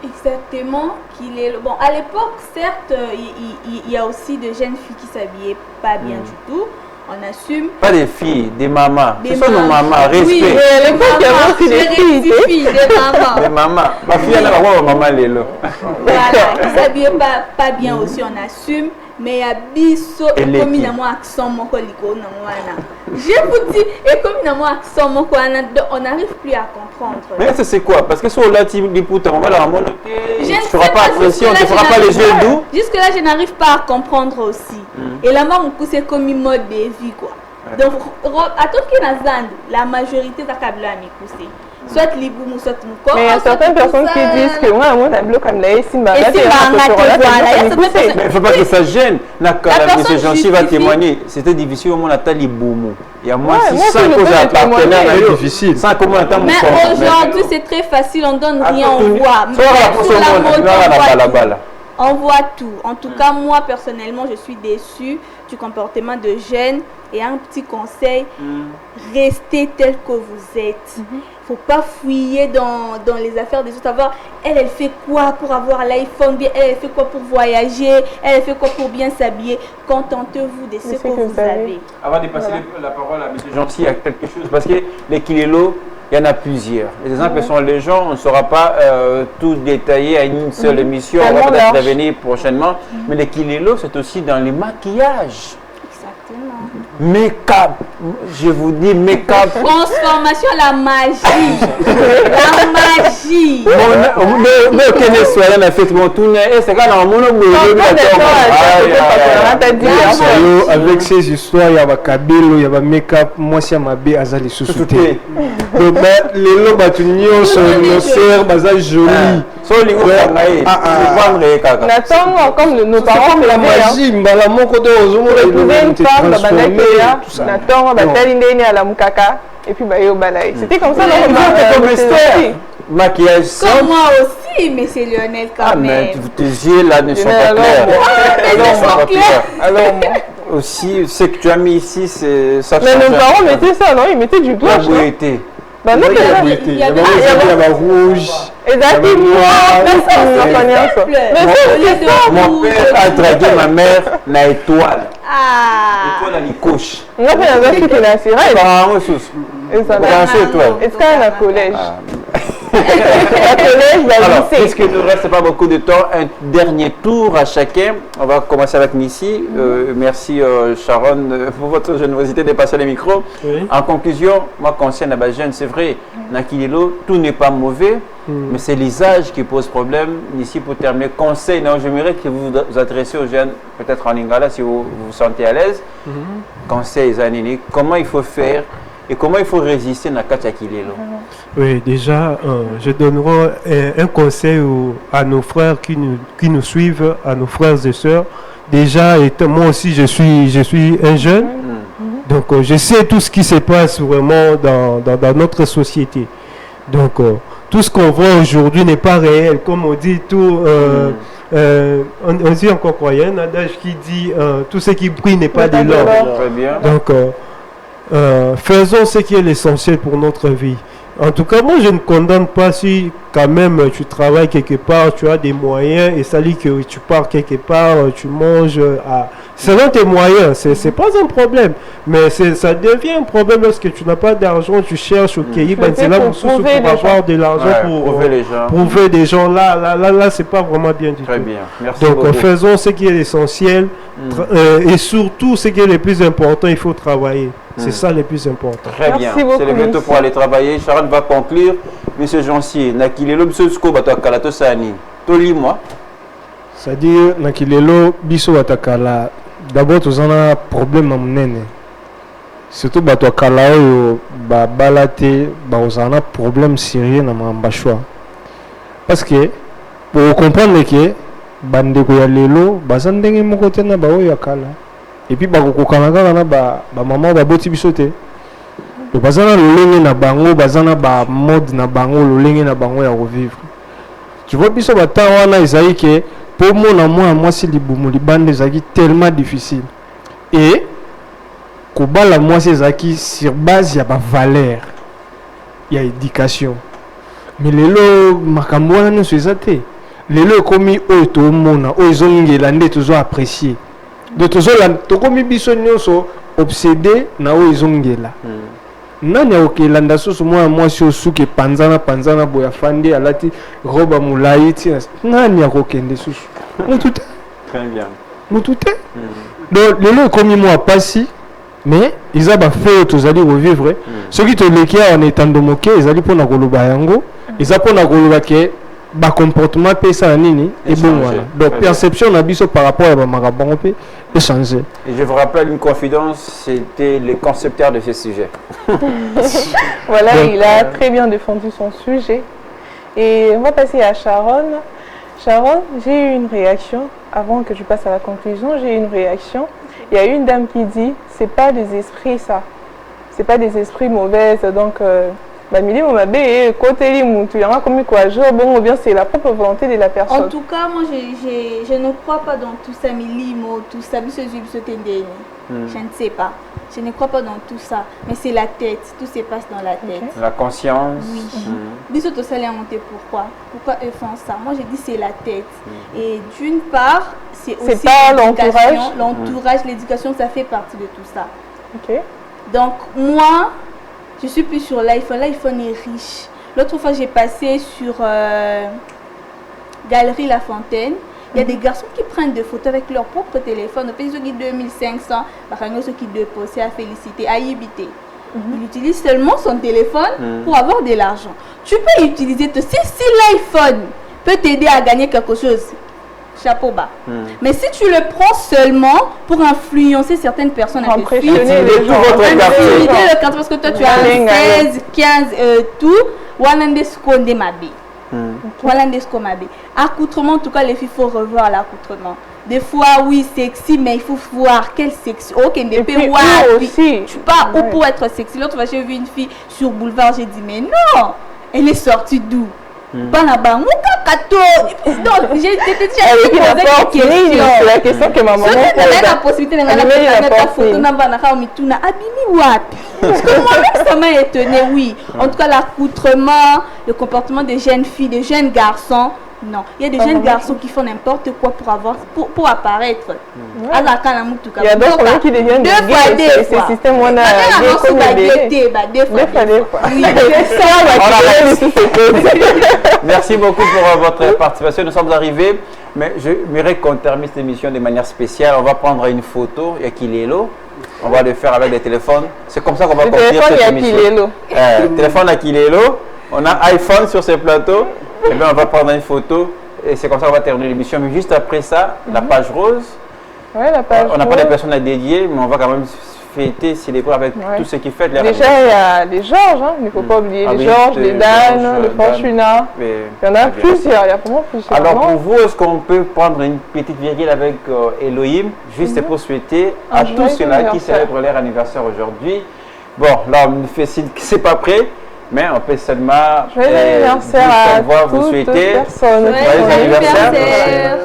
Exactement, qu'il est. Bon, à l'époque, certes, il y a aussi de jeunes filles qui s'habillaient pas bien du tout. On assume. Pas des filles, des mamans. Ce sont nos mamans, respect. Oui, à l'époque, il y avait aussi des filles, des mamans. Des mamans. Ma fille, elle a la maman Lélo. Voilà, ils s'habillaient pas bien aussi, on assume. Mais il y a biso et comme il y a un accent mon je vous dis et comme il y a un accent mon on n'arrive plus à comprendre. Mais ça c'est quoi? Parce que sur la team du poutre on va la remonter. Tu ne feras pas apprécier, on ne fera pas les yeux doux. Jusque là je n'arrive pas à comprendre aussi. Et là moi c'est comme une mode de vie quoi. Donc à tout qui la majorité de la cabla m'écoute. Soit Liboumou, soit Mouko. Mais il y a certaines personnes qui disent que moi, un tableau comme là, ici, il ne faut pas que ça gêne. M. Jean-Chi va témoigner. C'était difficile au moment de Liboumou. Il y a moins 600 causes à partenaire. C'est difficile. Mais aujourd'hui, c'est très facile. On donne rien, on voit. On voit tout. En tout cas, moi, personnellement, je suis déçue du comportement de jeunes. Et un petit conseil, restez tel que vous êtes. Il ne faut pas fouiller dans les affaires des autres. Elle fait quoi pour avoir l'iPhone, elle fait quoi pour voyager, elle fait quoi pour bien s'habiller. Contentez-vous de ce que vous avez. Avant de passer la parole à M. Gentil, il y a quelque chose. Parce que les kilos, il y en a plusieurs. Les exemples sont les gens, on ne saura pas tout détailler à une seule émission. On va peut-être revenir prochainement. Mais les kilos, c'est aussi dans les maquillages. Make-up, je vous dis make-up. Transformation à la magie. La magie. Avec ces histoires, il y a Kabilo, il y a make-up, moi c'est ma bé azali sous-souté. Donc les lobes à tunio sont nos sœurs, bazal joli. Nathan, comme nos parents, la magie, mbala moko de ozomo et puis c'était comme ça maquillage comme moi aussi, mais c'est Lionel quand même. Mais tes yeux là ne sont pas clairs. Alors aussi, ce que tu as mis ici, c'est ça. Mais nos parents mettaient ça, non? Ils mettaient du blanc. Il y avait rouge. Mon père a dragué ma mère na étoile. Étoile à l'icouche. On a fait un verset qui est naturel. Est-ce qu'il y a un collège? Alors, puisqu'il ne nous reste pas beaucoup de temps, un dernier tour à chacun. On va commencer avec Missy. Merci Sharon pour votre générosité de passer les micros. En conclusion, moi concerne la jeune, c'est vrai, Nakililo, tout n'est pas mauvais, mais c'est l'usage qui pose problème. Ici, pour terminer, conseil, non, j'aimerais que vous vous adressez aux jeunes, peut-être en lingala si vous vous sentez à l'aise. Conseil, Zanini, comment il faut faire et comment il faut résister dans Katia Kilelo. Oui, déjà, je donnerai un conseil à nos frères qui nous suivent, à nos frères et sœurs. Déjà, moi aussi, je suis un jeune, donc je sais tout ce qui se passe vraiment dans notre société. Donc, tout ce qu'on voit aujourd'hui n'est pas réel, comme on dit, tout... on dit encore quoi, il y a un adage qui dit tout ce qui brille n'est pas de l'or. Donc, faisons ce qui est l'essentiel pour notre vie. En tout cas, moi, je ne condamne pas si quand même tu travailles quelque part, tu as des moyens et ça dit que tu pars quelque part, tu manges selon tes moyens, c'est pas un problème. Mais ça devient un problème lorsque tu n'as pas d'argent, tu cherches au Kéhi, c'est là pour avoir de l'argent pour prouver des gens. Là, c'est pas vraiment bien du tout. Très bien. Merci Donc, beaucoup. faisons ce qui est l'essentiel et surtout ce qui est le plus important, il faut travailler. C'est ça le plus important. Très bien. C'est le bientôt pour aller travailler. Sharon va conclure. Monsieur Jansier, Nakilelo, Monsieur Sko, Batakala, Tosani. Toli, moi. C'est-à-dire, Nakilelo, Biso Batakala, d'abord, tu as un problème à mon surtout, Batakala, Balate, tu as un problème sérieux dans mon choix. Parce que, pour comprendre que, Bandeko ya lelo, Bazandenge Mokote na Bao Yakala. Et puis bakokokana na ba maman ba boti bisote to bazana lolenge na bango bazana ba mode na bango lolenge na bango ya revivre. Tu vois biso bata wana ezali ke pour moi si libumu libande ezaki tellement difficile et kobala moi c'est ezaki sur base ya ba valeur ya éducation. Mais lelo makambo wana nyonso ezate lelo komi oyo to mona oyo ezongela nde tozo apprécier. De toujours là, tu comme biso nyonso obsédé na o izongela. Nani okelanda soso moi si osuke panzana boya fandi alati roba mulai ti nani akokende soso. Mutute. Très bien. Mutute. Donc lelo comme moi passi mais ils a ba fait tozali revivre. Ce qui te lekia en étant de moquer, ils ali pona koloba yango, ils a pona koloba ke ba comportement pesa nini et bon voilà. Donc perception na biso par rapport à ba marabon pe échanger. Et je vous rappelle une confidence, c'était le concepteur de ce sujet. Voilà, donc, il a très bien défendu son sujet. Et on va passer à Sharon. Sharon, j'ai eu une réaction avant que je passe à la conclusion. J'ai eu une réaction. Il y a une dame qui dit, c'est pas des esprits ça, c'est pas des esprits mauvais. Donc côté comme quoi bon, bien c'est la propre volonté de la personne. En tout cas, moi je ne crois pas dans tout ça, milimo, tout ça, je ne sais pas. Je ne crois pas dans tout ça, mais c'est la tête, tout se passe dans la tête. La conscience. Oui. Bisous tout ça les monter pourquoi eux font ça? Moi je dis c'est la tête. Et d'une part, c'est aussi pas l'entourage. L'entourage, l'éducation, ça fait partie de tout ça. Ok. Donc moi, je suis plus sur l'iPhone. L'iPhone est riche. L'autre fois, j'ai passé sur Galerie La Fontaine. Il y a des garçons qui prennent des photos avec leur propre téléphone. Au ceux qui 2500, ceux qui déposent à féliciter, à éviter. Il utilise seulement son téléphone pour avoir de l'argent. Tu peux utiliser, si l'iPhone peut t'aider à gagner quelque chose, chapeau bas. Mais si tu le prends seulement pour influencer certaines personnes à impressionner les gens, parce que toi tu as 16, 15, tout, accoutrement, en tout cas les filles, il faut revoir l'accoutrement. Des fois oui sexy, mais il faut voir quel sexy. Ok, tu pars où pour être sexy. L'autre fois j'ai vu une fille sur boulevard, j'ai dit mais non, elle est sortie d'où? Pas là-bas, donc j'ai la question que maman la possibilité de la photo parce que moi-même ça m'a étonné, oui. En tout cas l'accoutrement, le comportement des jeunes filles, des jeunes garçons. Non, il y a des jeunes garçons qui font n'importe quoi pour apparaître. Il y a d'autres qui deviennent des gays. C'est le système où on a des fois. Merci beaucoup pour votre participation. Nous sommes arrivés, mais j'aimerais qu'on termine cette émission de manière spéciale. On va prendre une photo. Il y a Kilelo. On va le faire avec des téléphones. C'est comme ça qu'on va conclure cette émission. Téléphone à Kilelo. On a iPhone sur ce plateau. Et bien on va prendre une photo et c'est comme ça qu'on va terminer l'émission. Mais juste après ça, la page rose. Ouais, la page on n'a pas de personnes à dédier, mais on va quand même fêter, célébrer avec tout ce qui fait de Déjà, il y a les Georges, hein, il ne faut pas oublier les Georges, les Dan, les Fortuna. Il y en a plusieurs, il y a vraiment plusieurs. Alors pour vous, est-ce qu'on peut prendre une petite virgule avec Elohim, juste pour souhaiter à tous ceux-là qui célèbrent leur anniversaire aujourd'hui. Bon, là, on fait signe que c'est pas prêt. Mais on peut seulement vous souhaiter joyeux anniversaire.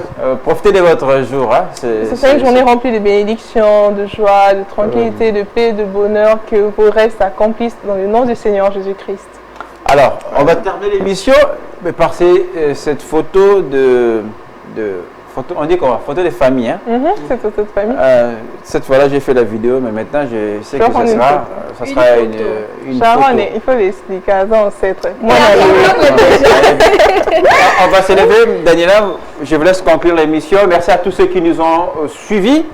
Profitez de votre jour. Hein. C'est une journée remplie de bénédictions, de joie, de tranquillité, de paix, de bonheur, que vos rêves s'accomplissent dans le nom du Seigneur Jésus-Christ. Alors, on va terminer l'émission par cette photo on dit quoi? Photo de famille. Hein? Cette photo de famille. Cette fois-là, j'ai fait la vidéo, mais maintenant, je sais que ça sera une Sharon, photo. il faut l'expliquer avant ancêtre. On va se lever. Daniela, je vous laisse conclure l'émission. Merci à tous ceux qui nous ont suivis.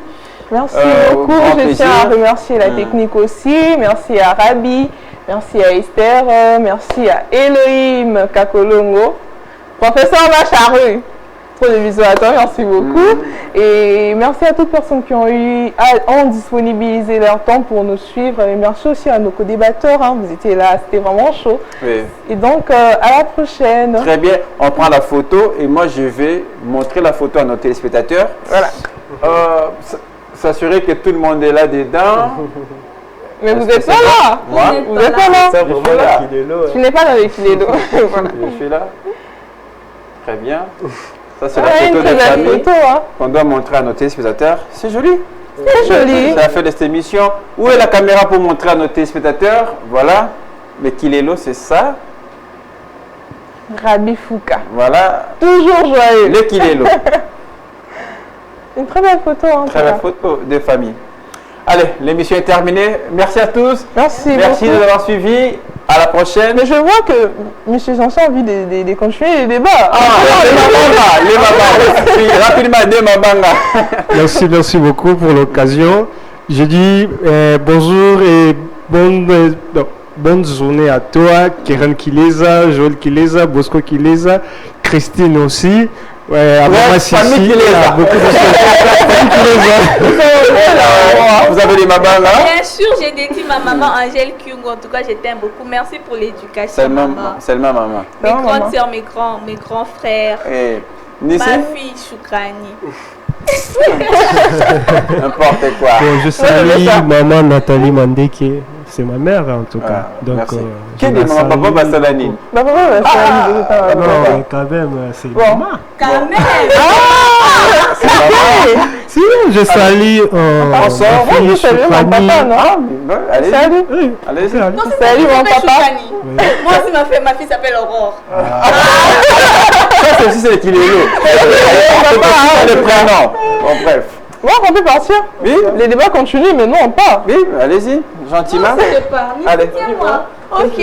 Merci beaucoup. Je tiens à remercier la technique aussi. Merci à Rabi. Merci à Esther. Merci à Elohim Kakolongo. Professeur Macharu. Pour les bisous à toi, merci beaucoup. Et merci à toutes les personnes qui ont disponibilisé leur temps pour nous suivre. Et merci aussi à nos co-débatteurs, hein. Vous étiez là, c'était vraiment chaud. Oui. Et donc, à la prochaine. Très bien, on prend la photo et moi je vais montrer la photo à nos téléspectateurs. Voilà. S'assurer que tout le monde est là dedans. Mais vous n'êtes pas là. Moi, vous n'êtes pas là. Je suis là. Tu n'es pas là avec Filélo. Voilà. Je suis là. Très bien. Ça, c'est la photo de famille qu'on doit montrer à nos téléspectateurs. C'est joli. C'est joli. C'est la fin de cette émission. Où est la caméra pour montrer à nos téléspectateurs? Voilà. Le Kilelo, c'est ça. Rabi Fouka. Voilà. Toujours joyeux. Le Kilelo. Une très belle photo. Hein, très belle photo de famille. Allez, l'émission est terminée. Merci à tous. Merci beaucoup. De nous avoir suivis. À la prochaine. Mais je vois que M. Janson a envie de continuer les débats. Les Mabanga. Rapidement, les Mabanga. Merci beaucoup pour l'occasion. Je dis bonjour et bonne journée à toi, Keren Kileza, Joël Kileza, Bosco Kileza, Christine aussi. Ouais, à Maman Sissi, beaucoup de Vous avez des mamans là? Bien sûr, j'ai dédié ma maman Angèle Kyungo. En tout cas, je t'aime beaucoup. Merci pour l'éducation. Seulement maman. Mes grandes sœurs, mes grands frères. Ma fille Choukrani. N'importe quoi. Bon, je salue maman Nathalie Mandeke. C'est ma mère en tout cas. Donc, quel est maman Papa Bassalani? Non, mais quand même, c'est maman. Quand même. Si, je salue on sort. Je salue mon papa, non? Allez. Salut. Allez. Salut mon papa. Moi aussi, ma fille s'appelle Aurore. Ça, c'est le Kilelo. C'est le prénom. Bon, bref. Bon, on peut partir. Oui. Les débats continuent, mais nous on part. Oui, allez-y, gentiment. Non, c'est pas. Allez. Tiens-moi. Ok.